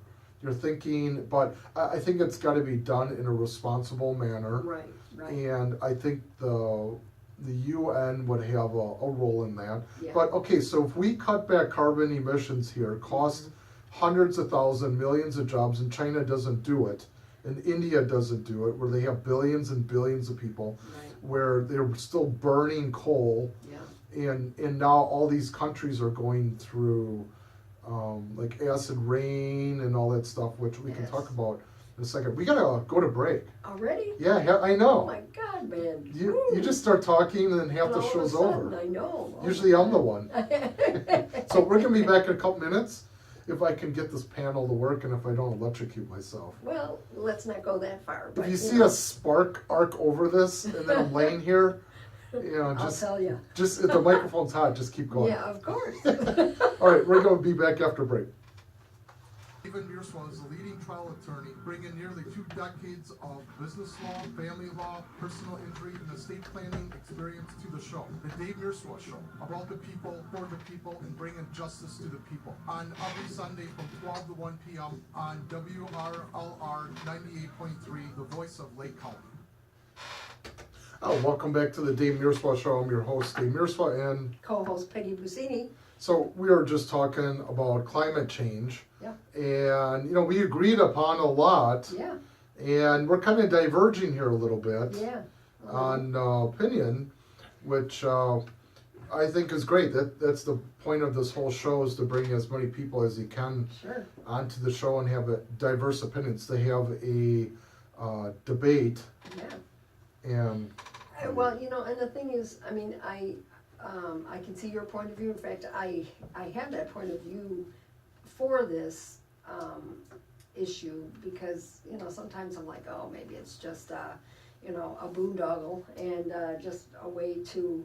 S2: thinking, but I think it's got to be done in a responsible manner.
S3: Right. Right.
S2: And I think the UN would have a role in that.
S3: Yeah.
S2: But okay, so if we cut back carbon emissions here, cost hundreds of thousands, millions of jobs, and China doesn't do it, and India doesn't do it, where they have billions and billions of people,
S3: Right.
S2: where they're still burning coal,
S3: Yeah.
S2: and now all these countries are going through like acid rain and all that stuff, which we can
S3: Yes.
S2: talk about in a second. We gotta go to break.
S3: Already?
S2: Yeah, I
S3: Oh
S2: know.
S3: my God, man.
S2: You
S3: Woo.
S2: just start talking and then half
S3: And
S2: the
S3: all of a
S2: show's
S3: sudden,
S2: over.
S3: I know. Oh
S2: Usually
S3: my
S2: I'm the
S3: God.
S2: one. So we're gonna be back in a couple minutes if I can get this panel to work and if I don't electrocute myself.
S3: Well, let's not go that far.
S2: If
S3: But,
S2: you see
S3: know,
S2: a spark arc over this and then I'm laying here, you know,
S3: I'll
S2: just
S3: tell you.
S2: if the microphone's hot, just keep going.
S3: Yeah, of course.
S2: All right, we're gonna be back after break.
S1: Dave Mierswa is a leading trial attorney, bringing nearly 2 decades of business law, family law, personal injury, and estate planning experience to the show. The Dave Mierswa Show, about the people, for the people, and bringing justice to the people. On every Sunday from 12 to 1 p.m. on WRLR 98.3, the voice of Lake County.
S2: Welcome back to the Dave Mierswa Show. I'm your host, Dave Mierswa, and
S3: Co-host Peggy Busceni.
S2: so we are just talking about climate change.
S3: Yeah.
S2: And, you know, we agreed upon a lot,
S3: Yeah.
S2: and we're kind of diverging here a little bit
S3: Yeah.
S2: on opinion, which I think is great. That's the point of this whole show, is to bring as many people as you can
S3: Sure.
S2: onto the show and have a diverse opinions, to have a debate.
S3: Yeah.
S2: And
S3: Well, you know, and the thing is, I mean, I can see your point of view. In fact, I have that point of view for this issue because, you know, sometimes I'm like, oh, maybe it's just, you know, a boondoggle and just a way to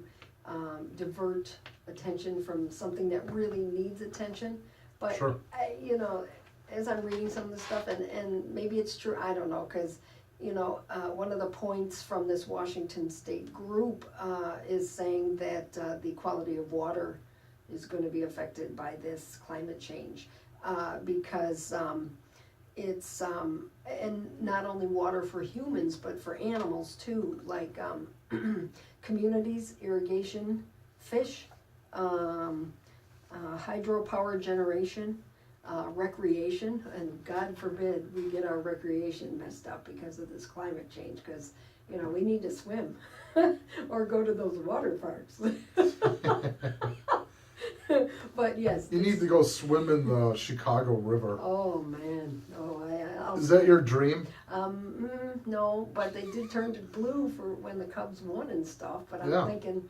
S3: divert attention from something that really needs attention. But,
S2: Sure.
S3: you know, as I'm reading some of the stuff, and maybe it's true, I don't know, because, you know, one of the points from this Washington State group is saying that the quality of water is going to be affected by this climate change because it's, and not only water for humans, but for animals too, like communities, irrigation, fish, hydropower generation, recreation, and God forbid we get our recreation messed up because of this climate change, because, you know, we need to swim or go to those water parks. But yes.
S2: you need to go swim in the Chicago River.
S3: Oh, man. Oh, I'll
S2: Is that your dream?
S3: no, but they did turn to blue for when the Cubs won and stuff, but I'm
S2: Yeah.
S3: thinking,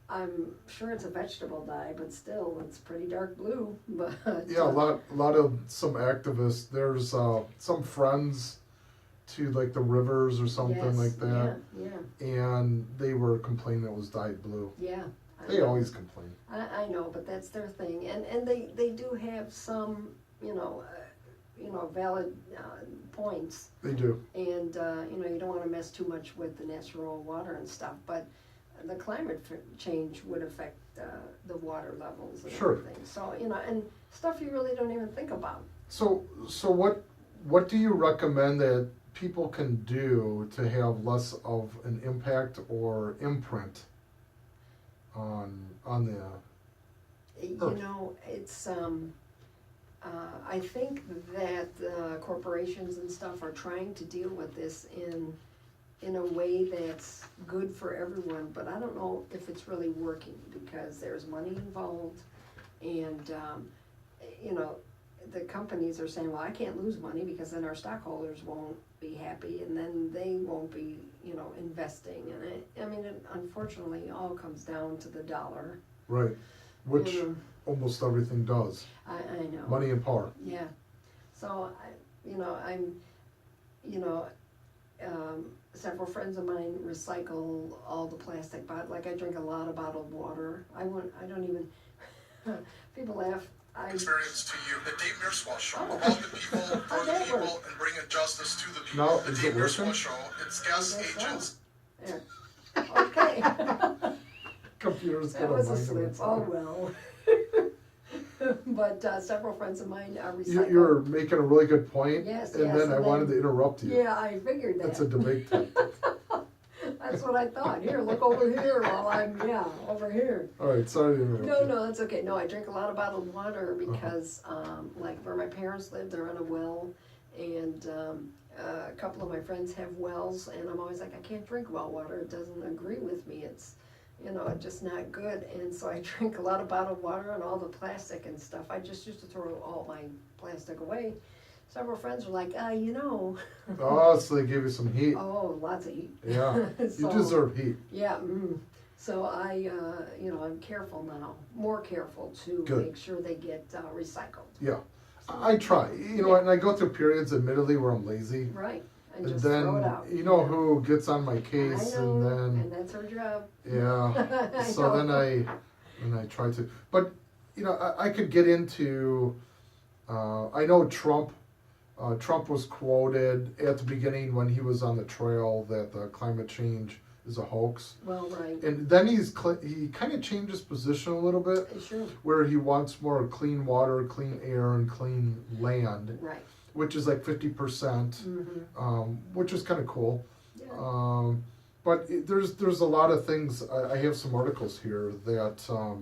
S3: I'm sure it's a vegetable dye, but still, it's pretty dark blue, but.
S2: Yeah, a lot of some activists. There's some friends to like the rivers or something
S3: Yes,
S2: like that,
S3: Yeah,
S2: and they were complaining it was dyed blue.
S3: yeah. I
S2: They
S3: know.
S2: always complain.
S3: I know, but that's their thing, and they do have some, you know, valid points,
S2: They do.
S3: and you know, you don't want to mess too much with the natural water and stuff, but the climate change would affect the water levels and
S2: Sure.
S3: everything. So, you know, and stuff you really don't even think about.
S2: So what do you recommend that people can do to have less of an impact or imprint on the
S3: You
S2: Earth.
S3: know, it's I think that corporations and stuff are trying to deal with this in a way that's good for everyone, but I don't know if it's really working because there's money involved, and you know, the companies are saying, well, I can't lose money because then our stockholders won't be happy, and then they won't be, you know, investing in it. I mean, it unfortunately all comes down to the dollar.
S2: right, which
S3: You know,
S2: almost everything does.
S3: I know.
S2: Money and power.
S3: Yeah. So, you know, I'm, you know, several friends of mine recycle all the plastic bottles. Like I drink a lot of bottled water. I don't even, people laugh.
S1: Experience to you. The Dave Mierswa Show.
S3: Oh.
S1: About the people, for the
S3: that
S1: people,
S3: work?
S1: and bringing justice to the people.
S2: No,
S1: The
S2: is
S1: Dave
S2: it working?
S1: Mierswa Show. It's guest
S3: I guess so.
S1: agents.
S3: Yeah. Okay.
S2: Computer's
S3: That
S2: gonna
S3: was a
S2: mind
S3: slip.
S2: it.
S3: Oh, well. But several friends of mine are recycling.
S2: You're making a really good point.
S3: Yes,
S2: and
S3: yes,
S2: then I
S3: and
S2: wanted
S3: then-
S2: to interrupt you.
S3: Yeah, I figured that.
S2: That's a debate tactic.
S3: That's what I thought. Here, look over here while I'm, over here.
S2: All right, sorry to interrupt
S3: No,
S2: you.
S3: no, that's okay. No, I drink a lot of bottled water because, like where my parents live, they're on a well, and a couple of my friends have wells, and I'm always like, I can't drink well water. It doesn't agree with me. It's, it's just not good. And so I drink a lot of bottled water and all the plastic and stuff. I just used to throw all my plastic away. Several friends were like,
S2: Oh, so they gave you some heat.
S3: oh, lots of heat.
S2: Yeah, you
S3: So-
S2: deserve heat.
S3: Yeah, so I'm careful now, more careful to
S2: Good.
S3: make sure they get recycled.
S2: Yeah, I try. And I go through periods, admittedly, where I'm lazy.
S3: Right, and
S2: And
S3: just
S2: then,
S3: throw it out.
S2: who gets on my
S3: I
S2: case,
S3: know,
S2: and then,
S3: and that's her job.
S2: yeah.
S3: I
S2: So
S3: know.
S2: then I try to, but, I could get into, I know Trump was quoted at the beginning when he was on the trail that climate change is a hoax.
S3: Well, right,
S2: And then he kind of changed his position a little bit,
S3: sure,
S2: where he wants more clean water, clean air, and clean land,
S3: right.
S2: which is like 50%, which is kind of cool.
S3: Yeah.
S2: But there's a lot of things. I have some articles here that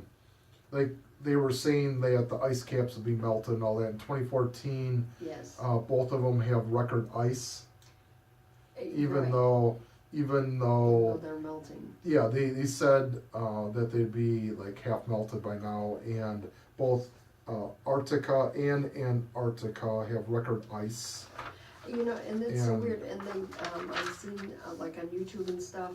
S2: like they were saying that the ice caps will be melted and all that. In 2014,
S3: Yes.
S2: both of them have record ice, even
S3: Right.
S2: though
S3: Though they're melting.
S2: yeah, they said that they'd be like half melted by now, and both Arctica and Antarctica have record ice.
S3: And it's so
S2: And-
S3: weird, and I've seen, like on YouTube and stuff,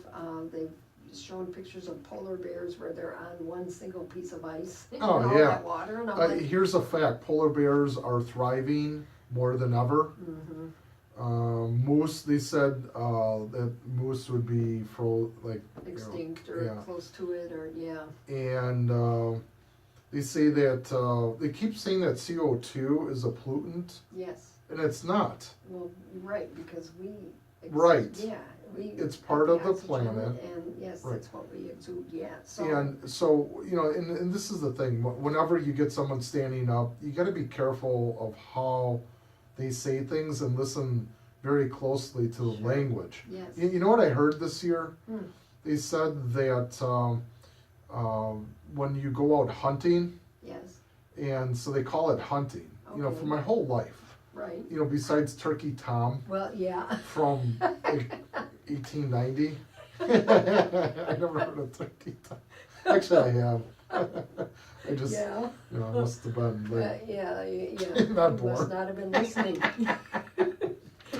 S3: they've shown pictures of polar bears where they're on one single piece of ice.
S2: Oh,
S3: and all
S2: yeah.
S3: that water, and I'm like,
S2: Here's a fact: polar bears are thriving more than ever. Moose, they said that moose would be
S3: extinct or
S2: yeah.
S3: close to it, or
S2: and they say that they keep saying that CO2 is a pollutant,
S3: yes.
S2: and it's not.
S3: Well, right, because we
S2: Right.
S3: Yeah, we.
S2: It's part of the
S3: oxygen,
S2: planet.
S3: and yes,
S2: Right.
S3: that's what we exude. Yeah. So.
S2: And so, and this is the thing, whenever you get someone standing up, you got to be careful of how they say things and listen very closely to the
S3: Sure.
S2: language.
S3: Yes.
S2: You know what I heard this year?
S3: Hmm.
S2: They said that when you go out hunting,
S3: Yes.
S2: and so they call it hunting,
S3: Okay.
S2: for my whole life,
S3: Right.
S2: besides Turkey Tom
S3: Well, yeah.
S2: from like 1890. I never heard of Turkey Tom. Actually, I have. I just,
S3: Yeah.
S2: I must have been like,
S3: Yeah.
S2: Not
S3: You
S2: born.
S3: must not have been listening.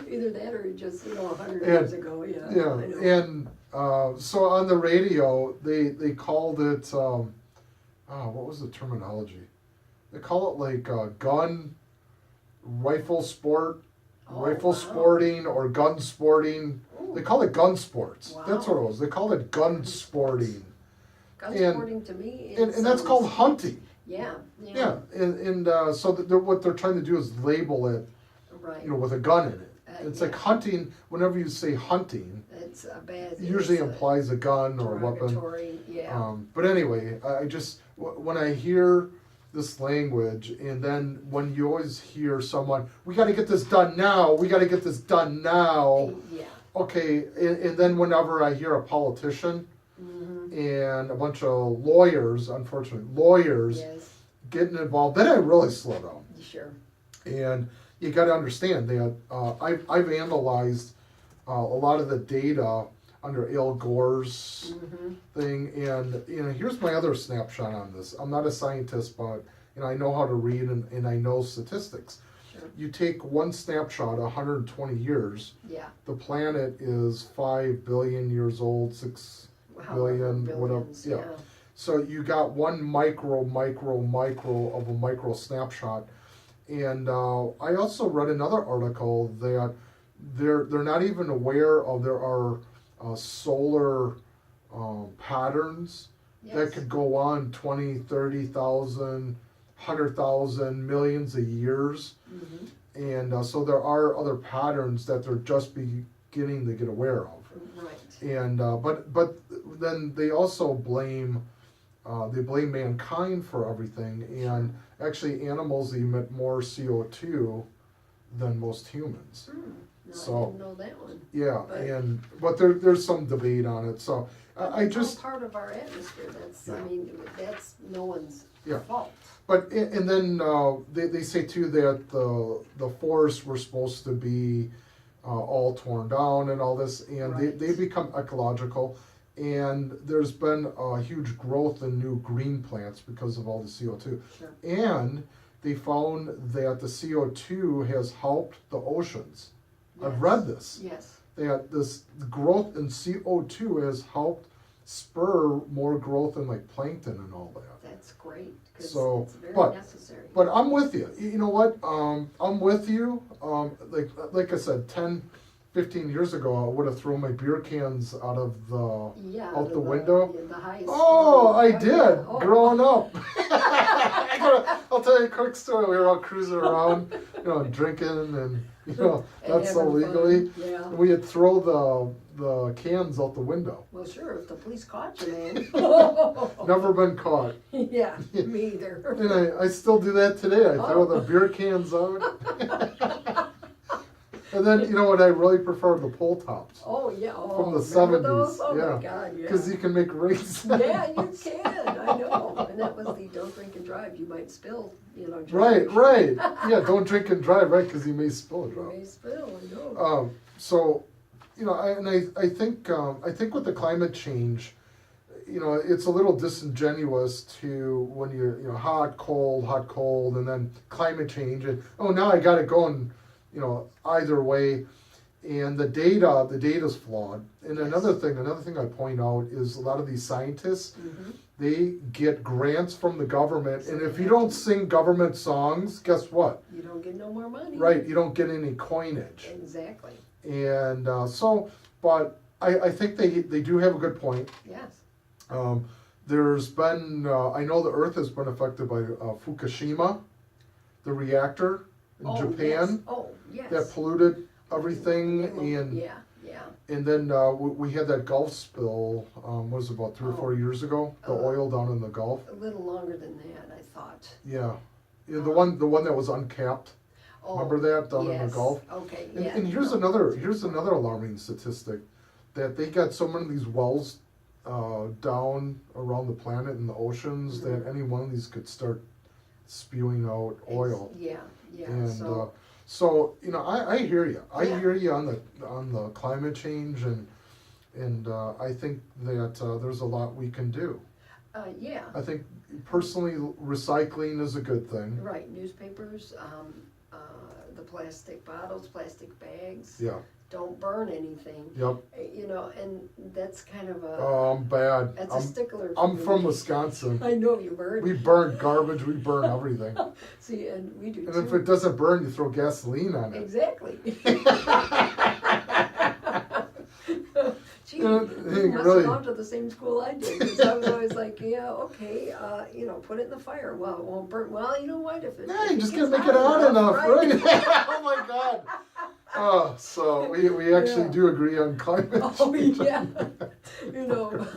S3: Either that or just 100
S2: And-
S3: years ago. Yeah.
S2: yeah,
S3: I know.
S2: and so on the radio, they called it, what was the terminology? They call it like gun, rifle sport,
S3: Oh,
S2: rifle
S3: wow.
S2: sporting, or gun sporting.
S3: Ooh.
S2: They call it gun sports.
S3: Wow.
S2: That's what it was. They called it gun sporting.
S3: Gun
S2: and-
S3: sporting to me.
S2: And that's called hunting.
S3: Yeah.
S2: Yeah, and so what they're trying to do is label it,
S3: Right.
S2: with a gun in it. It's
S3: yeah.
S2: like hunting. Whenever you say hunting,
S3: It's a bad.
S2: it usually
S3: it's a
S2: implies a gun or a weapon.
S3: derogatory, Yeah.
S2: But anyway, I just when I hear this language, and then when you always hear someone, we got to get this done now. We got to get this done now.
S3: Yeah.
S2: Okay, and then whenever I hear a politician
S3: Mm-hmm.
S2: and a bunch of lawyers, unfortunately lawyers,
S3: Yes.
S2: getting involved, then I really slow down.
S3: Sure.
S2: And you got to understand that I've analyzed a lot of the data under Al Gore's
S3: Mm-hmm.
S2: thing, and here's my other snapshot on this. I'm not a scientist, but I know how to read and I know statistics.
S3: Sure.
S2: You take one snapshot, 120 years.
S3: Yeah.
S2: The planet is 5 billion years old, 6 billion, whatever.
S3: Billions,
S2: Yeah. So you got one micro of a micro snapshot. And I also read another article that they're not even aware of there are solar patterns that
S3: Yes.
S2: could go on 20, 30,000, 100,000, millions of years.
S3: Mhm.
S2: And so there are other patterns that they're just beginning to get aware of.
S3: Right.
S2: And but then they also blame mankind for everything. And actually, animals emit more CO2 than most humans.
S3: No,
S2: So-
S3: I didn't know that one.
S2: Yeah,
S3: But-
S2: but there's some debate on it. So I
S3: It's all
S2: just
S3: part of our atmosphere. That's, I
S2: Yeah.
S3: mean, that's no one's
S2: Yeah.
S3: fault.
S2: But and then they say too that the forests were supposed to be all torn down and all this, and
S3: Right.
S2: they become ecological, and there's been a huge growth in new green plants because of all the CO2,
S3: Sure.
S2: and they found that the CO2 has helped the oceans. I've
S3: Yes.
S2: read this.
S3: Yes.
S2: That this growth in CO2 has helped spur more growth in like plankton and all that.
S3: That's great, because
S2: So,
S3: it's very
S2: but-
S3: necessary.
S2: But I'm with you. You know what? I'm with you. Like I said, 10, 15 years ago, I would have thrown my beer cans out of the
S3: Yeah,
S2: out the window.
S3: yeah, the highest.
S2: Oh, I
S3: yeah.
S2: did
S3: Oh.
S2: growing up. I'll tell you a quick story. We were all cruising around, drinking and
S3: And
S2: that's
S3: having
S2: illegally.
S3: fun. Yeah.
S2: We'd throw the cans out the window.
S3: Well, sure, if the police caught you, man.
S2: Never been caught.
S3: Yeah, me either.
S2: And I still do that today. I throw
S3: Oh.
S2: the beer cans out. And then, you know what, I really prefer the pull tops.
S3: Oh, yeah. Oh,
S2: From the
S3: remember
S2: 70s,
S3: those? Oh,
S2: yeah.
S3: my God, yeah.
S2: Because you can make rings.
S3: Yeah, you can. I know. And that was the don't drink and drive. You might spill,
S2: Right,
S3: drive.
S2: right. Yeah, don't drink and drive, right? Because you may spill a
S3: You
S2: drop.
S3: may spill, I know.
S2: So, I think with the climate change, it's a little disingenuous to when you're, hot, cold, and then climate change, and now I got it going, either way, and the data's flawed. And
S3: Yes.
S2: another thing I point out is a lot of these scientists,
S3: Mhm.
S2: they get grants from the government,
S3: So
S2: and
S3: they
S2: if you
S3: have
S2: don't
S3: to-
S2: sing government songs, guess what?
S3: You don't get no more money.
S2: Right, you don't get any coinage.
S3: Exactly.
S2: And but I think they do have a good point.
S3: Yes.
S2: There's been, I know the Earth has been affected by Fukushima, the reactor in
S3: Oh,
S2: Japan
S3: Yes. Oh, yes.
S2: that polluted everything, and
S3: Yeah, yeah.
S2: and then we had that Gulf spill. What was it, about 3 or 4 years ago? The oil down in the Gulf.
S3: A little longer than that, I thought.
S2: Yeah, the one that was uncapped.
S3: Oh,
S2: Remember that down in the
S3: yes.
S2: Gulf?
S3: Okay,
S2: And,
S3: yeah.
S2: and here's another alarming statistic, that they got so many of these wells down around the planet in the oceans
S3: Mm-hmm.
S2: that any one of these could start spewing out oil.
S3: Yeah, yeah.
S2: And
S3: So,
S2: so I hear you. I
S3: Yeah.
S2: hear you on the climate change, and I think that there's a lot we can do.
S3: yeah.
S2: I think personally recycling is a good thing.
S3: Right, newspapers, the plastic bottles, plastic bags.
S2: Yeah.
S3: Don't burn anything.
S2: Yep.
S3: And that's kind of a,
S2: Oh, I'm bad.
S3: that's a stickler. for
S2: I'm
S3: me.
S2: from Wisconsin.
S3: I know you burn.
S2: We burn garbage. We burn everything.
S3: See, and we do
S2: And
S3: too.
S2: if it doesn't burn, you throw gasoline on it.
S3: Exactly. Gee,
S2: You know,
S3: you must
S2: really-
S3: have gone to the same school I did, because I was always like, yeah, okay, put it in the fire. Well, it won't burn. Well, you know what? If it,
S2: Yeah,
S3: if
S2: you
S3: it
S2: just
S3: gets
S2: gotta make it hot enough,
S3: right?
S2: right? Oh my God. Oh, so we actually
S3: Yeah.
S2: do agree on climate
S3: Oh,
S2: change.
S3: yeah.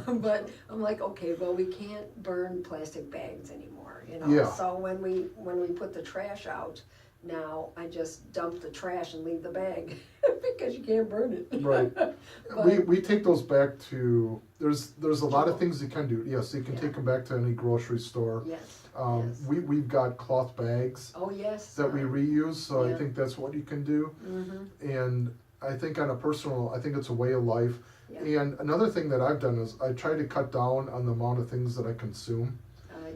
S3: But I'm like, okay, well, we can't burn plastic bags anymore,
S2: Yeah.
S3: So when we put the trash out, now I just dump the trash and leave the bag because you can't burn it.
S2: Right.
S3: But-
S2: We take those back to, there's a lot of
S3: Oh.
S2: things you can do. Yes, you can
S3: Yeah.
S2: take them back to any grocery store.
S3: Yes. Yes.
S2: We've got cloth bags
S3: Oh, yes.
S2: that we reuse, so I
S3: Yeah.
S2: think that's what you can do.
S3: Mm-hmm.
S2: And I think on a personal, I think it's a way of life.
S3: Yeah.
S2: And another thing that I've done is I try to cut down on the amount of things that I consume,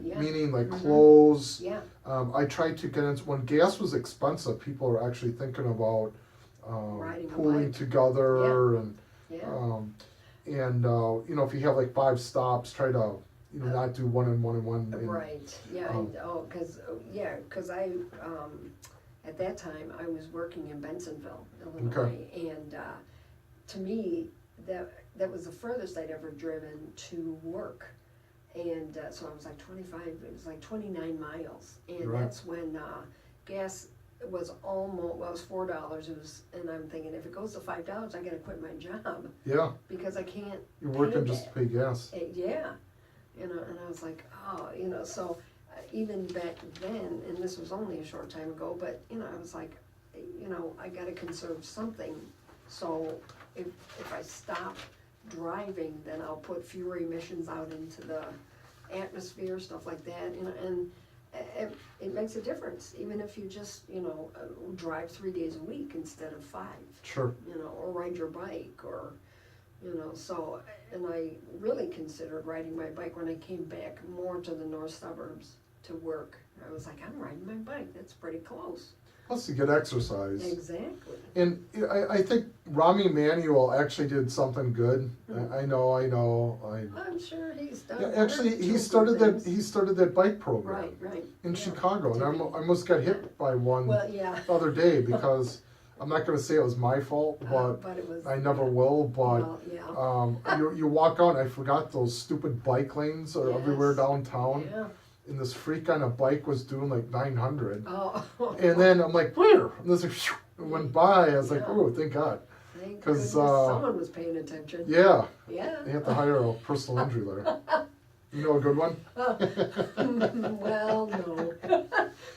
S3: Yeah.
S2: meaning like
S3: Mhm.
S2: clothes.
S3: Yeah.
S2: I tried to get into, when gas was expensive, people were actually thinking about
S3: Riding a
S2: pooling
S3: bike.
S2: together and
S3: Yeah.
S2: if you have like 5 stops, try to not do one and one and one. And,
S3: Right. Yeah.
S2: um,
S3: Because I at that time, I was working in Bensonville, Illinois, and to me, that was the furthest I'd ever driven to work. And so I was like 29 miles. And
S2: Right.
S3: that's when gas was almost, well, it was $4. And I'm thinking, if it goes to $5, I gotta quit my job
S2: Yeah,
S3: because I can't
S2: you're
S3: pay
S2: working just to
S3: that.
S2: pay gas.
S3: Yeah, and I was like, oh, so even back then, and this was only a short time ago, but, I was like, I gotta conserve something. So if I stop driving, then I'll put fewer emissions out into the atmosphere, stuff like that, and it makes a difference, even if you just, drive 3 days a week instead of 5.
S2: Sure.
S3: Or ride your bike, or, so, and I really considered riding my bike when I came back more to the north suburbs to work. I was like, I'm riding my bike, that's pretty close.
S2: Plus you get exercise.
S3: Exactly.
S2: And I think Rami Emanuel actually did something good.
S3: Mhm.
S2: I know.
S3: I'm sure he's done.
S2: Yeah, actually,
S3: one or
S2: he
S3: two
S2: started
S3: good
S2: that.
S3: things.
S2: He started that bike program
S3: Right.
S2: in
S3: Yeah.
S2: Chicago, and I
S3: TV.
S2: almost got hit by one
S3: Well, yeah.
S2: the other day because I'm not going to say it was my fault, but
S3: it was.
S2: I never will. But
S3: Well, yeah.
S2: you walk out, and I forgot those stupid bike lanes are everywhere
S3: Yes.
S2: downtown,
S3: Yeah.
S2: and this freak on a bike was doing like 900,
S3: Oh.
S2: and then I'm like, where? And this like, it went by. I was like,
S3: Yeah.
S2: oh, thank God.
S3: Thank
S2: 'cause,
S3: goodness someone was paying attention.
S2: Yeah,
S3: Yeah.
S2: they have to hire a personal injury lawyer. You know a good one?
S3: Well, no.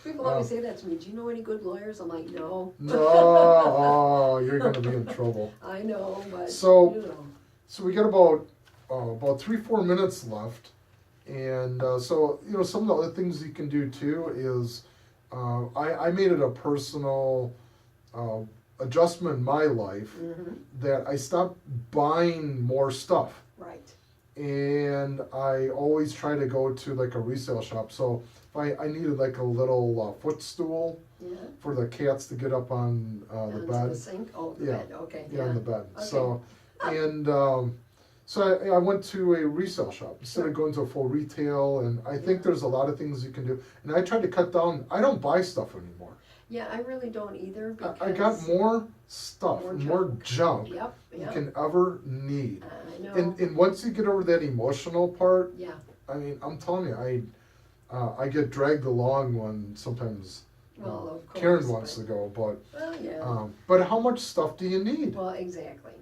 S3: People always say that to me. Do you know any good lawyers? I'm like, no.
S2: No, oh, you're going to be in trouble.
S3: I know, but
S2: So- So we got about 3-4 minutes left, and so some of the other things you can do too is I made it a personal adjustment in my life that I stopped buying more stuff,
S3: Right.
S2: and I always try to go to like a resale shop. So if I needed like a little footstool
S3: Yeah.
S2: for the cats to get up on the
S3: Onto
S2: bed.
S3: the sink? Oh, the
S2: Yeah.
S3: bed, okay.
S2: Yeah, on the bed.
S3: Okay.
S2: So, and so I went to a resale shop instead
S3: Sure.
S2: of going to a full retail, and I think
S3: Yeah.
S2: there's a lot of things you can do. And I tried to cut down. I don't buy stuff anymore.
S3: Yeah, I really don't either because.
S2: I got more stuff,
S3: More
S2: more junk
S3: Yep,
S2: you
S3: yep.
S2: can ever need.
S3: I know.
S2: And once you get over that emotional part,
S3: Yeah,
S2: I mean, I'm telling you, I get dragged along when sometimes
S3: well, of course.
S2: Karen wants to
S3: but-
S2: go, but
S3: Well, yeah.
S2: but how much stuff do you need?
S3: Well, exactly.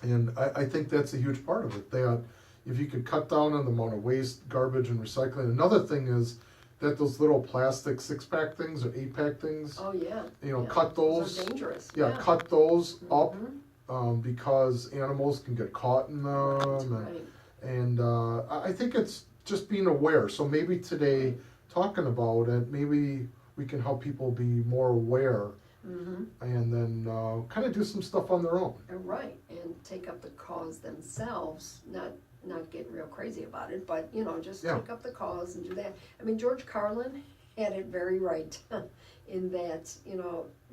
S2: And I think that's a huge part of it. That if you could cut down on the amount of waste, garbage, and recycling. Another thing is that those little plastic 6-pack things or 8-pack things,
S3: Oh, yeah.
S2: yeah.
S3: Those
S2: Cut those.
S3: are dangerous.
S2: Yeah, cut those up
S3: Mhm.
S2: because animals can get caught in them.
S3: Right.
S2: And I think it's just being aware. So maybe today, talking about it, maybe we can help people be more aware
S3: Mm-hmm.
S2: and then kind of do some stuff on their own.
S3: Right, and take up the cause themselves, not get real crazy about it, but, just
S2: Yeah.
S3: take up the cause and do that. I mean, George Carlin had it very right in that,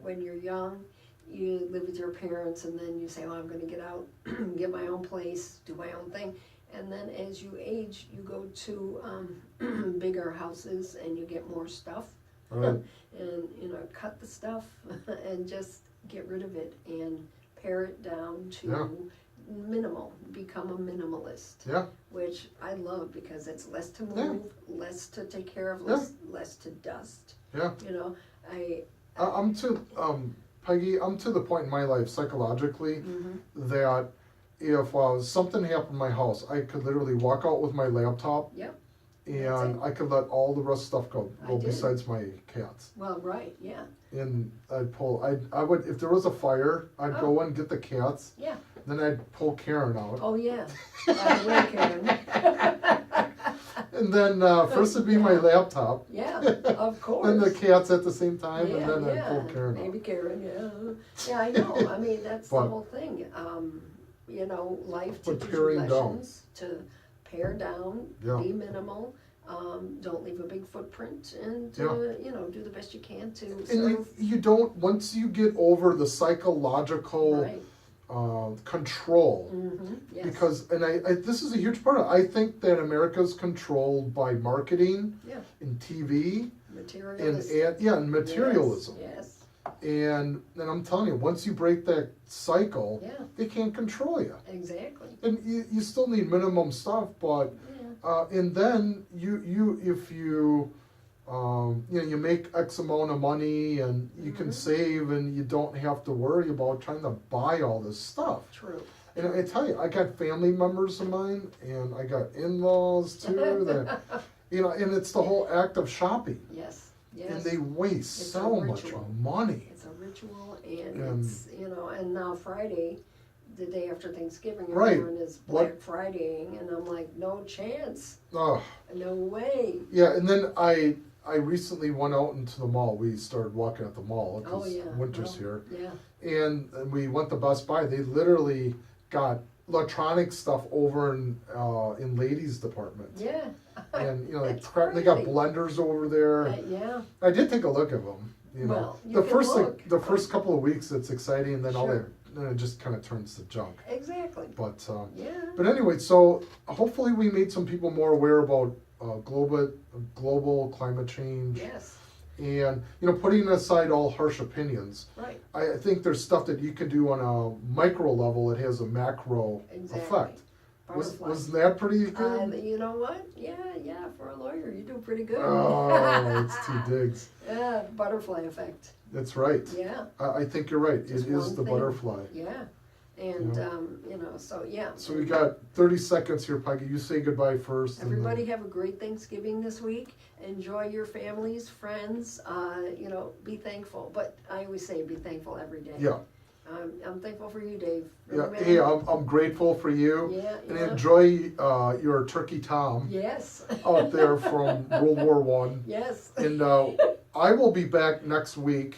S3: when you're young, you live with your parents and then you say, I'm gonna get out, get my own place, do my own thing. And then as you age, you go to bigger houses and you get more stuff.
S2: Right.
S3: And, cut the stuff and just get rid of it and pare it down to
S2: Yeah.
S3: minimal, become a minimalist.
S2: Yeah.
S3: Which I love because it's less to move,
S2: Yeah.
S3: less to take care of,
S2: Yeah.
S3: less to dust.
S2: Yeah.
S3: I'm
S2: Peggy, I'm to the point in my life psychologically that if something happened in my house, I could literally walk out with my laptop
S3: Yep,
S2: and
S3: it.
S2: I could let all the rest stuff go
S3: I did.
S2: besides my cats.
S3: well, right, yeah,
S2: And I would, if there was a fire, I'd go in, get the cats,
S3: yeah,
S2: then I'd pull Karen out.
S3: oh, yeah. Right, Karen.
S2: And then first it'd be my laptop,
S3: Yeah, of course.
S2: then the cats at the same time,
S3: Yeah,
S2: and then I'd
S3: yeah,
S2: pull Karen
S3: maybe
S2: out.
S3: Karen, yeah. Yeah, I know, I mean, that's the
S2: But-
S3: whole thing, life
S2: But
S3: teaches you
S2: paring down.
S3: lessons to pare down,
S2: Yeah.
S3: be minimal, don't leave a big footprint, and, do the best you can to
S2: And
S3: serve.
S2: you don't, once you get over the psychological
S3: Right,
S2: control,
S3: yes.
S2: because, and I this is a huge part of it. I think that America's controlled by marketing
S3: Yeah,
S2: and TV and
S3: materialistic.
S2: and materialism.
S3: Yes,
S2: And I'm telling you, once you break that cycle,
S3: Yeah.
S2: they can't control you.
S3: Exactly.
S2: And you still need minimum stuff, but and then if you you make X amount of money and you can save and you don't have to worry about trying to buy all this stuff.
S3: True.
S2: And I tell you, I got family members of mine and I got in-laws too that and it's the whole act of shopping.
S3: Yes. Yes.
S2: And they waste
S3: It's
S2: so
S3: a
S2: much
S3: ritual.
S2: money.
S3: It's a ritual, and it's, and now Friday, the day after Thanksgiving,
S2: Right.
S3: everyone is
S2: What-
S3: Black Fridaying, and I'm like, no chance,
S2: Ugh.
S3: no way.
S2: Yeah, and then I recently went out into the mall. We started walking at the mall
S3: Oh,
S2: because
S3: yeah.
S2: winter's
S3: Well,
S2: here.
S3: Yeah.
S2: And we went to Best Buy. They literally got electronic stuff over in ladies' department.
S3: Yeah.
S2: And
S3: That's
S2: they got
S3: crazy.
S2: blenders over there.
S3: Yeah.
S2: I did take a look at them.
S3: Well, you
S2: the
S3: can
S2: first
S3: look.
S2: the first couple of weeks it's exciting, and then
S3: Sure.
S2: then it just kind of turns to junk.
S3: Exactly.
S2: But
S3: Yeah.
S2: but anyway, so hopefully we made some people more aware about global climate change.
S3: Yes.
S2: And putting aside all harsh opinions,
S3: Right.
S2: I think there's stuff that you can do on a micro level that has a macro
S3: Exactly.
S2: effect.
S3: Butterfly.
S2: Wasn't that pretty good?
S3: You know what? Yeah. For a lawyer, you do pretty good.
S2: Oh, it's 2 digs.
S3: Yeah. Butterfly effect.
S2: That's right.
S3: Yeah.
S2: I think you're right.
S3: Just
S2: it is
S3: one
S2: the
S3: thing.
S2: butterfly.
S3: Yeah. And
S2: Yeah.
S3: so yeah.
S2: So we got 30 seconds here, Peggy. You say goodbye first. and then-
S3: Everybody have a great Thanksgiving this week. Enjoy your families, friends. Be thankful. But I always say be thankful every day.
S2: Yeah.
S3: I'm thankful for you, Dave.
S2: Yeah.
S3: Remember
S2: Hey,
S3: that?
S2: I'm grateful for you.
S3: Yeah,
S2: And
S3: yeah.
S2: enjoy your turkey Tom
S3: Yes.
S2: out there from World War One.
S3: Yes.
S2: And I will be back next week,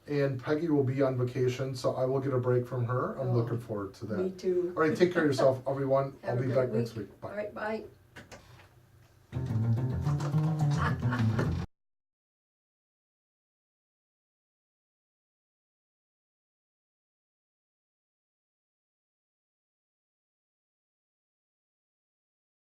S2: and Peggy will be on vacation, so I will get a break from her. I'm
S3: Oh,
S2: looking forward to that.
S3: Me too.
S2: All right, take care of yourself, everyone.
S3: Have
S2: I'll
S3: a
S2: be
S3: great
S2: back next week. Bye.
S3: All right, bye.